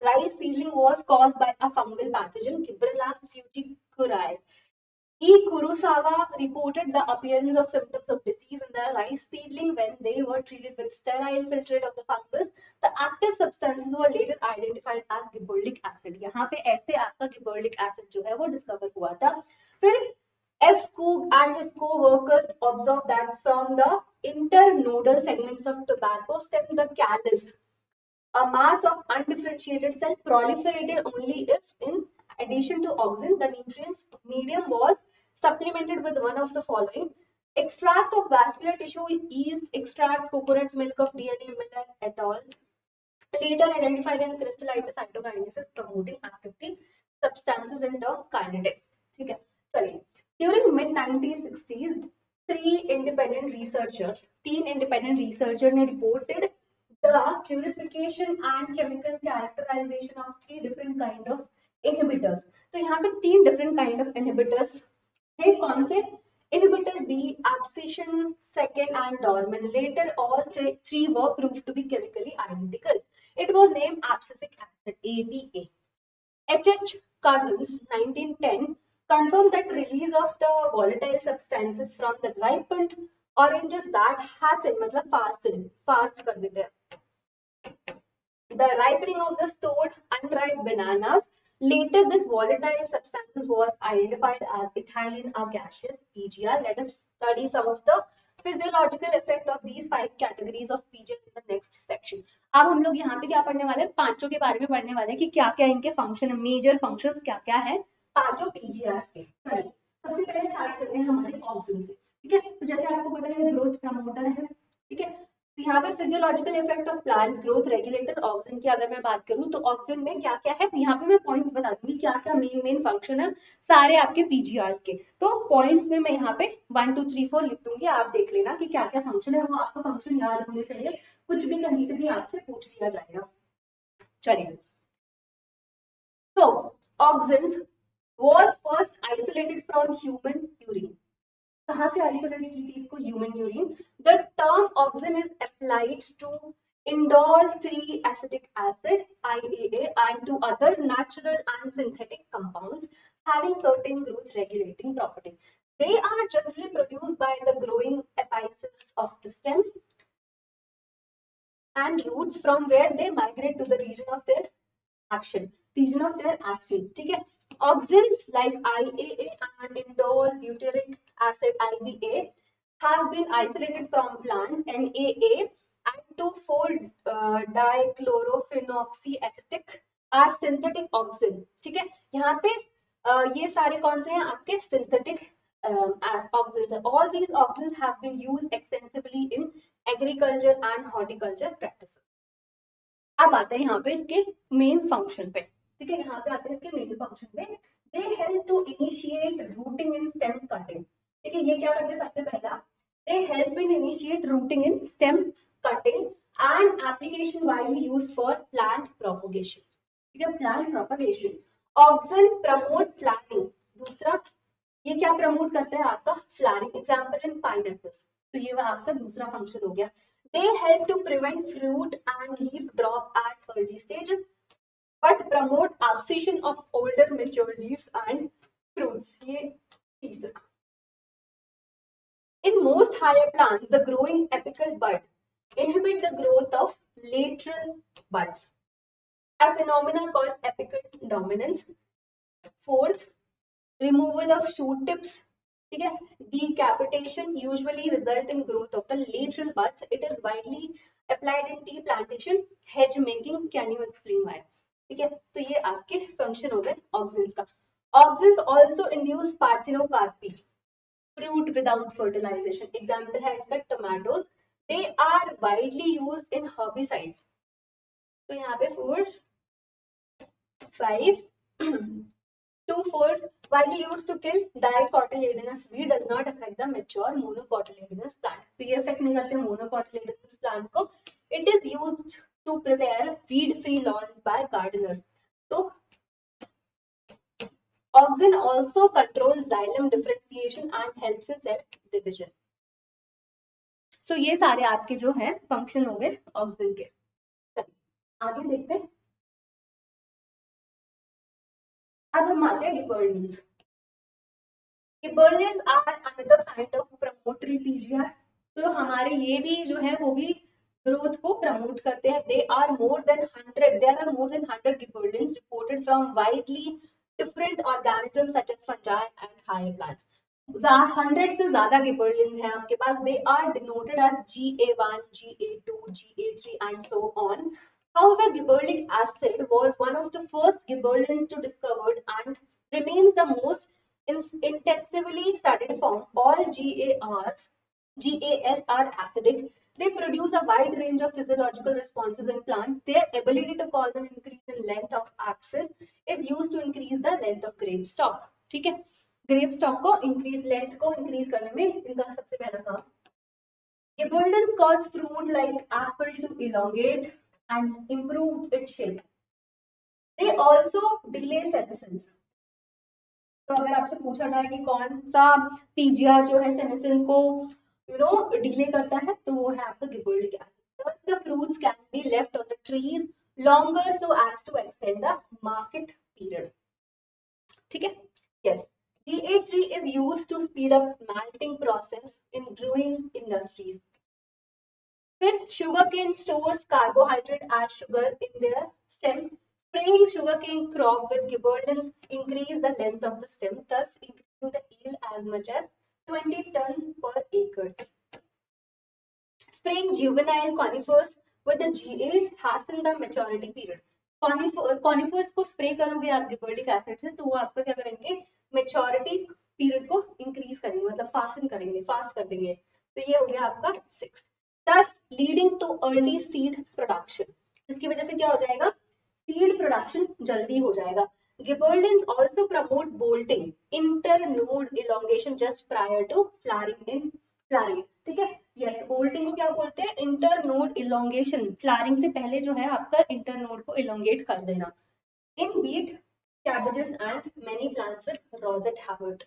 rice seedling was caused by a fungal pathogen Gibberella fusicurae. E. Kurosawa reported the appearance of symptoms of disease in the rice seedling when they were treated with sterile filtrate of the fungus. The active substances were later identified as gibberellic acid. यहाँ पे ऐसे आपका gibberellic acid जो है वो discover हुआ था। फिर F. Skoog and his co-workers observed that from the internodal segments of tobacco stem, the callus, a mass of undifferentiated cell, proliferated only if, in addition to oxygen, the nutrients medium was supplemented with one of the following: extract of vascular tissue, yeast extract, coconut milk of DNA Miller et al. Later identified and crystallized the cytokinesis promoting activity substances in the kinetic. ठीक है, चलिए। During mid 1960s, तीन independent researchers ने reported the purification and chemical characterization of 3 different kind of inhibitors. तो यहाँ पे 3 different kind of inhibitors है, कौन से? Inhibitor B, abscission, second and Dorman. Later all three were proved to be chemically identical. It was named abscisic acid, ABA. H.H. Cousins, 1910, confirmed that release of the volatile substances from the ripened oranges that hasten, मतलब fast कर देते हैं. The ripening of the stored unripe bananas. Later, this volatile substance was identified as ethylene, a gaseous PGR. Let us study some of the physiological effect of these 5 categories of PGR in the next section. अब हम लोग यहाँ पे क्या पढ़ने वाले हैं, पांचों के बारे में पढ़ने वाले हैं कि क्या क्या इनके फंक्शन, मेजर फंक्शंस क्या क्या है पांचों PGRs के। सबसे पहले स्टार्ट करते हैं हमारे ऑक्सीजन से, ठीक है। तो जैसे आपको पता है ग्रोथ प्रमोटर है, ठीक है। तो यहाँ पे physiological effect of plant growth regulator auxin की अगर मैं बात करूँ तो ऑक्सिन में क्या क्या है, यहाँ पे मैं पॉइंट्स बता दूंगी क्या क्या मेन मेन फंक्शन है सारे आपके पीजीआर के। तो पॉइंट्स में मैं यहाँ पे 1 2 3 4 लिख दूंगी, आप देख लेना कि क्या क्या फंक्शन है, वो आपको फंक्शन याद होने चाहिए, कुछ भी कहीं से भी आपसे पूछ लिया जाएगा। चलिए, तो auxin was first isolated from human urine. कहाँ से आइसोलेट की थी इसको, human urine. The term auxin is applied to indole 3 acetic acid IAA and to other natural and synthetic compounds having certain growth regulating properties. They are generally produced by the growing apices of the stem and roots from where they migrate to the region of their action. Region of their action. ठीक है. Auxins like IAA and indole butyric acid IBA have been isolated from plants NAA and 2,4-dichlorophenoxyacetic are synthetic auxin. ठीक है. यहाँ पे ये सारे कौन से हैं आपके synthetic auxins. All these auxins have been used extensively in agriculture and horticulture practices. अब आते हैं यहाँ पे इसके मेन फंक्शन पे, ठीक है, यहाँ पे आते हैं इसके मेन फंक्शन पे। They help to initiate rooting in stem cutting. ठीक है, ये क्या करते हैं, सबसे पहला they help in initiate rooting in stem cutting and application widely used for plant propagation. ठीक है, plant propagation. Auxin promote flowering. दूसरा, ये क्या प्रमोट करता है आपका, फ्लावरिंग। एग्जांपल इन पाइनएप्पल्स, तो ये वह आपका दूसरा फंक्शन हो गया। They help to prevent fruit and leaf drop at early stages, but promote abscission of older mature leaves and fruits. ये तीसरा. In most higher plants, the growing apical bud inhibit the growth of lateral buds, a phenomenon called apical dominance. Fourth, removal of shoot tips. ठीक है, decapitation usually result in growth of the lateral buds. It is widely applied in tea plantation, hedge making. Can you explain why? ठीक है, तो ये आपके function हो गए auxins का। Auxins also induce parthenocarpy, fruit without fertilization. Example है इसका tomatoes. They are widely used in herbicides. तो यहाँ पे 4 5 2 4 widely used to kill dicotyledonous weed, does not affect the mature monocotyledonous plant. तो ये इफेक्ट नहीं करते monocotyledonous plant को. It is used to prepare weed-free lawns by gardeners. तो auxin also controls xylem differentiation and helps in cell division. So ये सारे आपके जो हैं फंक्शन हो गए ऑक्सिन के। आगे देखते हैं। अब हम आते हैं gibberellins. Gibberellins are another kind of promotory PGR. तो हमारे ये भी जो है वो भी ग्रोथ को प्रमोट करते हैं। They are more than 100, there are more than 100 gibberellins reported from widely different organisms such as fungi and higher plants. 100 से ज्यादा गिबरेलिन्स हैं आपके पास। They are denoted as GA1, GA2, GA3 and so on. However, gibberellic acid was one of the first gibberellins to discovered and remains the most intensively studied form. All GAS are acidic. They produce a wide range of physiological responses in plants. Their ability to cause an increase in length of axis is used to increase the length of grape stalk. ठीक है, grape stalk को increase, length को increase करने में इनका सबसे पहला काम। Gibberellins cause fruit like apple to elongate and improve its shape. They also delay senescence. तो अगर आपसे पूछा जाए कि कौन सा पीजीआर जो है सेनेसिन को डिले करता है, तो वो है आपका gibberellic acid. Thus the fruits can be left on the trees longer so as to extend the market period. ठीक है, yes. GA3 is used to speed up malting process in brewing industries. Fifth, sugarcane stores carbohydrate as sugar in their stem. Spraying sugarcane crop with gibberellins increase the length of the stem, thus increasing the yield as much as 20 tons per acre. Spraying juvenile conifers with the GAs hasten the maturity period. Conifers को spray करोगे आप gibberellic acid से, तो वो आपका क्या करेंगे, maturity period को इंक्रीज करेंगे, मतलब फास्ट करेंगे, फास्ट कर देंगे. तो ये हो गया आपका 6. thus leading to early seed production. इसकी वजह से क्या हो जाएगा, सीड प्रोडक्शन जल्दी हो जाएगा. Gibberellins also promote bolting, internode elongation just prior to flowering in flowering. ठीक है, यस, बोल्टिंग को क्या बोलते हैं, इंटरनोड इलोंगेशन. फ्लावरिंग से पहले जो है आपका इंटरनोड को इलोंगेट कर देना. इन beat, cabbages and many plants with rosette habit.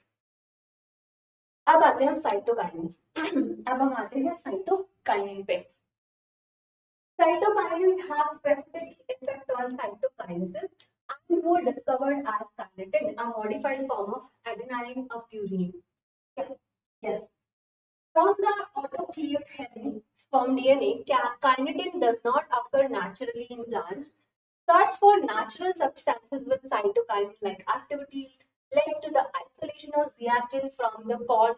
अब आते हैं हम साइटोकाइनेंस. अब हम आते हैं साइटोकाइनेन पे. Cytokinins have specific effect on cytokinesis and were discovered as carnitin, a modified form of adenine of purine. Yes. From the autoclaved herring sperm DNA, carnitin does not occur naturally in plants. Search for natural substances with cytokinin-like activity led to the isolation of zeatin from the corn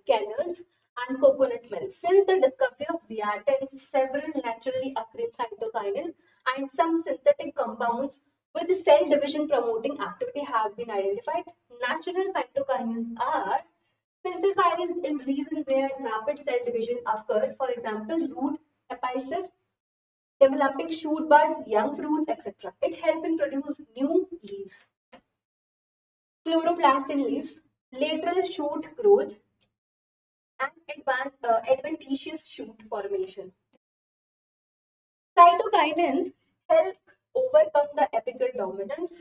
kernels and coconut milk. Since the discovery of zeatin, several naturally occurring cytokinin and some synthetic compounds with cell division promoting activity have been identified. Natural cytokinins are synthesized in regions where rapid cell division occurred, for example, root apices, developing shoot buds, young fruits, etc. It helps in produce new leaves. Chloroplast in leaves, lateral shoot growth, and adventitious shoot formation. Cytokinins help overcome the apical dominance.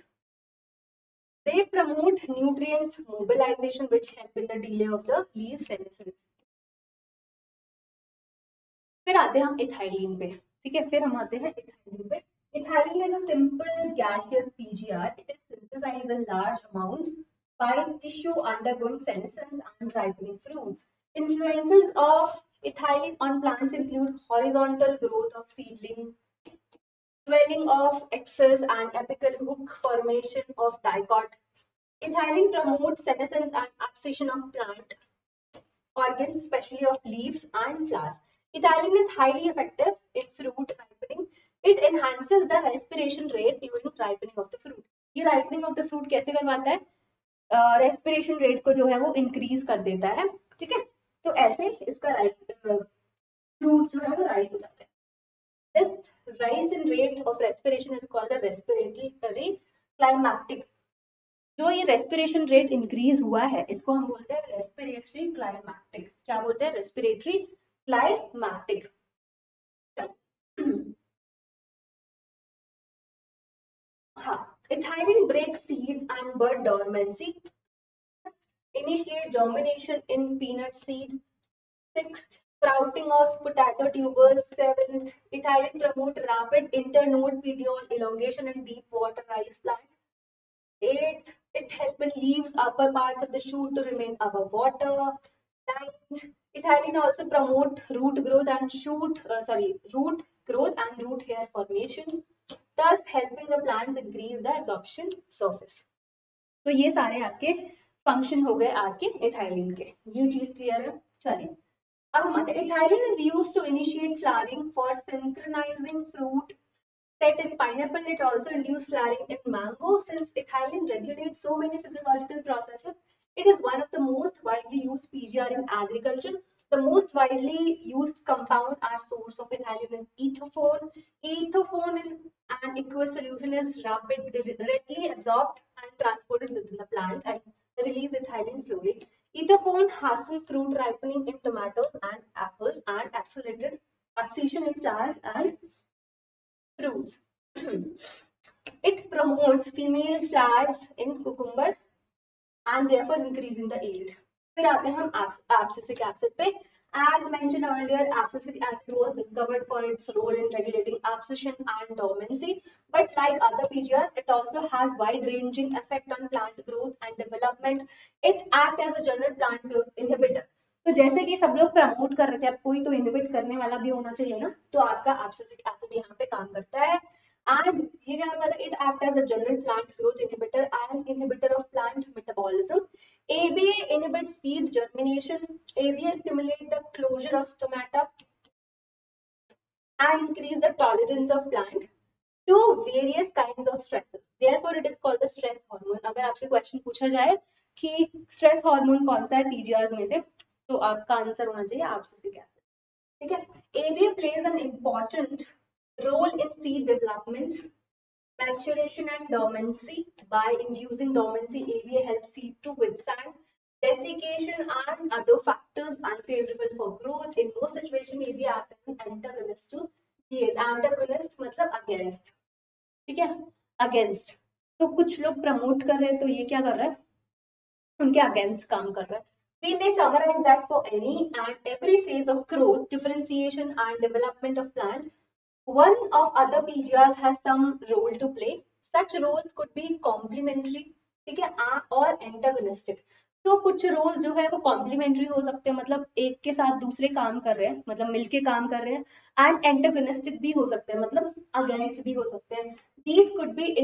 They promote nutrients mobilization, which help in the delay of the leaf senescence. फिर आते हैं हम ethylene पे. ठीक है, फिर हम आते हैं इथाइलिन पे. Ethylene is a simple gaseous PGR. It is synthesized in large amount by tissue undergoing senescence and ripening fruits. Influences of ethylene on plants include horizontal growth of seedling, swelling of axis and apical hook, formation of dicot. Ethylene promotes senescence and abscission of plant organs, especially of leaves and flowers. Ethylene is highly effective in fruit ripening. It enhances the respiration rate during ripening of the fruit. ये ripening of the fruit कैसे करवाता है? Respiration rate को जो है वो increase कर देता है. ठीक है, तो ऐसे इसका fruits जो है वो rise हो जाते हैं. This rise in rate of respiration is called the respiratory climactic. जो ये रेस्पिरेशन रेट इंक्रीज हुआ है इसको हम बोलते हैं रेस्पिरेटरी क्लाइमैक्टिक. क्या बोलते हैं? Respiratory climactic. हाँ, ethylene breaks seeds and bud dormancy. Initiate germination in peanut seed. Sixth, sprouting of potato tubers. Seventh, ethylene promote rapid internode petiole elongation in deep water rice plant. Eighth, it helps in leaves upper parts of the shoot to remain above water. Ninth, ethylene also promote root growth and root growth and root hair formation, thus helping the plants increase the absorption surface. तो ये सारे आपके function हो गए आपके ethylene के. ये चीज क्लियर है? चलिए अब हम आते हैं. Ethylene is used to initiate flowering for synchronising fruit set in pineapple. It also induces flowering in mango. Since ethylene regulates so many physiological processes, it is one of the most widely used PGR in agriculture. The most widely used compound as source of ethylene is ethophone. Ethophone in an aqueous solution is readily absorbed and transported within the plant and release ethylene slowly. Ethophone hastens fruit ripening in tomatoes and apples and accelerated abscission in flowers and fruits. It promotes female flowers in cucumber and therefore increasing the yield. फिर आते हैं हम abscisic acid पे. As mentioned earlier, abscisic acid was discovered for its role in regulating abscission and dormancy. But like other PGRs, it also has wide-ranging effect on plant growth and development. It acts as a general plant growth inhibitor. तो जैसे कि सब लोग promote कर रहे थे, अब कोई तो इनहिबिट करने वाला भी होना चाहिए ना, तो आपका एब्सिसिक एसिड यहाँ पे काम करता है. एंड ये क्या करता है? It act as a general plant growth inhibitor and inhibitor of plant metabolism. ABA inhibits seed germination. ABA stimulates the closure of stomata and increase the tolerance of plant to various kinds of stresses. Therefore, it is called the stress hormone. अगर आपसे question पूछा जाए कि stress hormone कौन सा है PGR में से, तो आपका आंसर होना चाहिए एब्सिसिक एसिड. ठीक है। AVA plays an important role in seed development, maturation and dormancy. By inducing dormancy, AVA helps seed to withstand desiccation and other factors unfavorable for growth. In most situations, AVA acts as an antagonist to GS. Antagonist मतलब against, ठीक है, against. तो कुछ लोग promote कर रहे हैं, तो ये क्या कर रहा है, उनके अगेंस्ट काम कर रहा है. We may summarize that for any and every phase of growth, differentiation and development of plant, one of other PGRs has some role to play. Such roles could be complementary, ठीक है, और antagonistic. तो कुछ role जो है वो complementary हो सकते हैं, मतलब एक के साथ दूसरे काम कर रहे हैं, मतलब मिलके काम कर रहे हैं, एंड एंटागोनिस्टिक भी हो सकते हैं, मतलब अगेंस्ट भी हो सकते हैं. These could be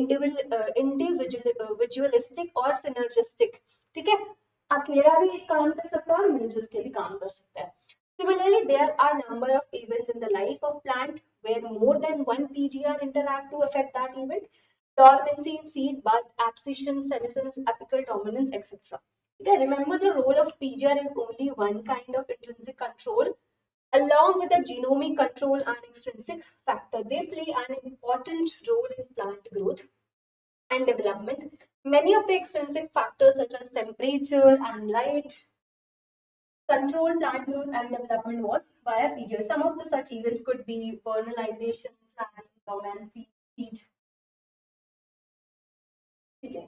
individualistic or synergistic, ठीक है, अकेला भी काम कर सकता है और मिलजुल के भी काम कर सकता है. Similarly, there are number of events in the life of plant where more than one PGR interact to affect that event. Dormancy, seed bud, abscission, senescence, apical dominance, etc. Okay, remember the role of PGR is only one kind of intrinsic control. Along with the genomic control and extrinsic factor, they play an important role in plant growth and development. Many of the extrinsic factors such as temperature and light control plant growth and development was via PGR. Some of the such events could be vernalization, dormancy, heat. ठीक है,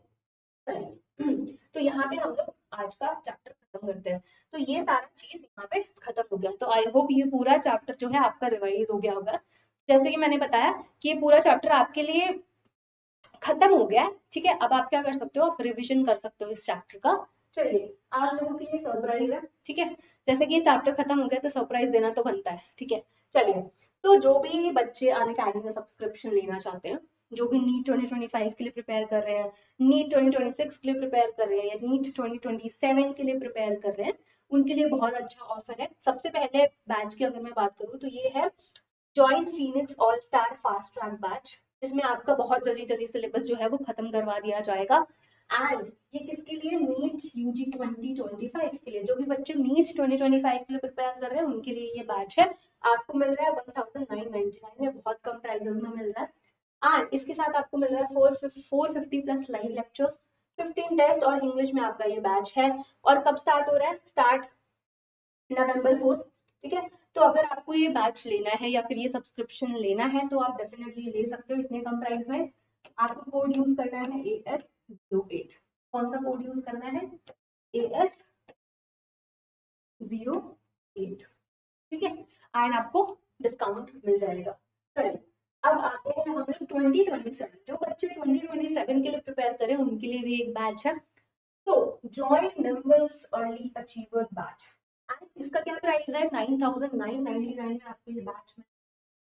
चलिए तो यहाँ पे हम लोग आज का चैप्टर खत्म करते हैं. तो ये सारा चीज यहाँ पे खत्म हो गया. तो आई होप ये पूरा चैप्टर जो है आपका रिवाइज हो गया होगा. जैसे कि मैंने बताया कि ये पूरा चैप्टर आपके लिए खत्म हो गया है. ठीक है, अब आप क्या कर सकते हो, आप रिविजन कर सकते हो इस चैप्टर का. चलिए, आप लोगों के लिए सरप्राइज है. ठीक है, जैसे कि ये चैप्टर खत्म हो गया तो सरप्राइज देना तो बनता है. ठीक है, चलिए, तो जो भी बच्चे अनअकैडमी का सब्सक्रिप्शन लेना चाहते हैं, जो भी नीट 2025 के लिए प्रिपेयर कर रहे हैं, नीट 2026 के लिए प्रिपेयर कर रहे हैं, या नीट 2027 के लिए प्रिपेयर कर रहे हैं, उनके लिए बहुत अच्छा ऑफर है. सबसे पहले बैच की अगर मैं बात करूँ तो ये है join Phoenix all star fast track batch, जिसमें आपका बहुत जल्दी जल्दी सिलेबस जो है वो खत्म करवा दिया जाएगा. एंड ये किसके लिए, नीट यूजी 2025 के लिए. जो भी बच्चे नीट 2025 के लिए प्रिपेयर कर रहे हैं उनके लिए ये बैच है. आपको मिल रहा है 1999 में, बहुत कम प्राइसेस में मिल रहा है. एंड इसके साथ आपको मिल रहा है 450 प्लस लाइव लेक्चर्स, 15 टेस्ट और इंग्लिश में आपका ये बैच है. और कब स्टार्ट हो रहा है, स्टार्ट नवंबर 4. ठीक है, तो अगर आपको ये बैच लेना है या फिर ये सब्सक्रिप्शन लेना है तो आप डेफिनेटली ले सकते हो इतने कम प्राइस में. आपको कोड यूज करना है AS08. कौन सा कोड यूज करना है, AS08. ठीक है, एंड आपको डिस्काउंट मिल जाएगा. चलिए, अब आते हैं हम लोग 2027. जो बच्चे 2027 के लिए प्रिपेयर करें उनके लिए भी एक बैच है. तो जॉइन निम्बल्स अर्ली अचीवर्स बैच, इसका क्या प्राइस है, 9,999 में आपको ये बैच में.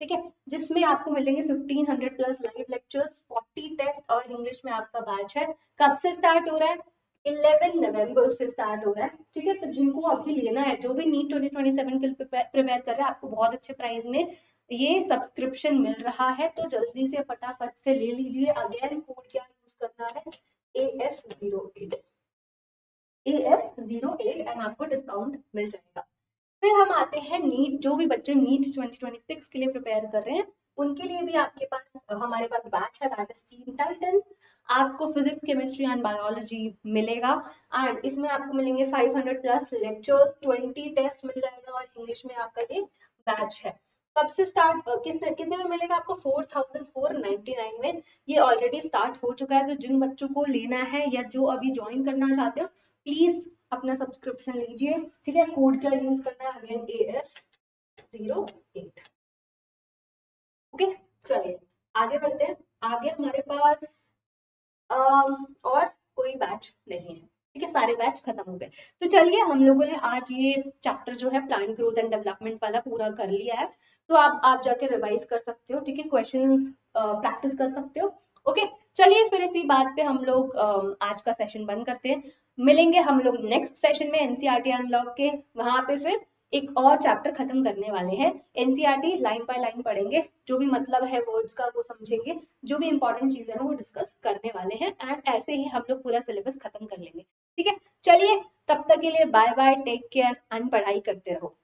ठीक है, जिसमें आपको मिलेंगे 1500 प्लस लाइव लेक्चर्स, 40 टेस्ट और इंग्लिश में आपका बैच है. कब से स्टार्ट हो रहा है, 11 नवंबर से स्टार्ट हो रहा है. ठीक है, तो जिनको अभी लेना है, जो भी नीट 2027 के लिए प्रिपेयर कर रहे हैं, आपको बहुत अच्छे प्राइस में ये सब्सक्रिप्शन मिल रहा है. तो जल्दी से फटाफट से ले लीजिए. अगेन कोड क्या यूज करना है, AS08 एंड आपको डिस्काउंट मिल जाएगा. फिर हम आते हैं नीट. जो भी बच्चे नीट 2026 के लिए प्रिपेयर कर रहे हैं उनके लिए भी आपके पास हमारे पास बैच है, दैट इज टीम टाइटंस. आपको फिजिक्स, केमिस्ट्री एंड बायोलॉजी मिलेगा. एंड इसमें आपको मिलेंगे 500 प्लस लेक्चर्स, 20 टेस्ट मिल जाएगा और इंग्लिश में आपका ये बैच है. कब से स्टार्ट, कितने में मिलेगा आपको, 4499 में. ये ऑलरेडी स्टार्ट हो चुका है. तो जिन बच्चों को लेना है या जो अभी ज्वाइन करना चाहते हो, प्लीज अपना सब्सक्रिप्शन लीजिए. ठीक है, कोड क्या यूज करना है, अगेन AS08. ओके, चलिए आगे बढ़ते हैं. आगे हमारे पास और कोई बैच नहीं है. ठीक है, सारे बैच खत्म हो गए. तो चलिए, हम लोगों ने आज ये चैप्टर जो है प्लांट ग्रोथ एंड डेवलपमेंट वाला पूरा कर लिया है. तो आप जाके रिवाइज कर सकते हो. ठीक है, क्वेश्चंस प्रैक्टिस कर सकते हो. ओके, चलिए फिर इसी बात पे हम लोग आज का सेशन बंद करते हैं. मिलेंगे हम लोग नेक्स्ट सेशन में एनसीईआरटी अनलॉक के. वहां पे फिर एक और चैप्टर खत्म करने वाले हैं. एनसीईआरटी लाइन बाय लाइन पढ़ेंगे, जो भी मतलब है वर्ड्स का वो समझेंगे, जो भी इंपॉर्टेंट चीजें हैं वो डिस्कस करने वाले हैं. एंड ऐसे ही हम लोग पूरा सिलेबस खत्म कर लेंगे. ठीक है, चलिए तब तक के लिए bye bye, take care and पढ़ाई करते रहो.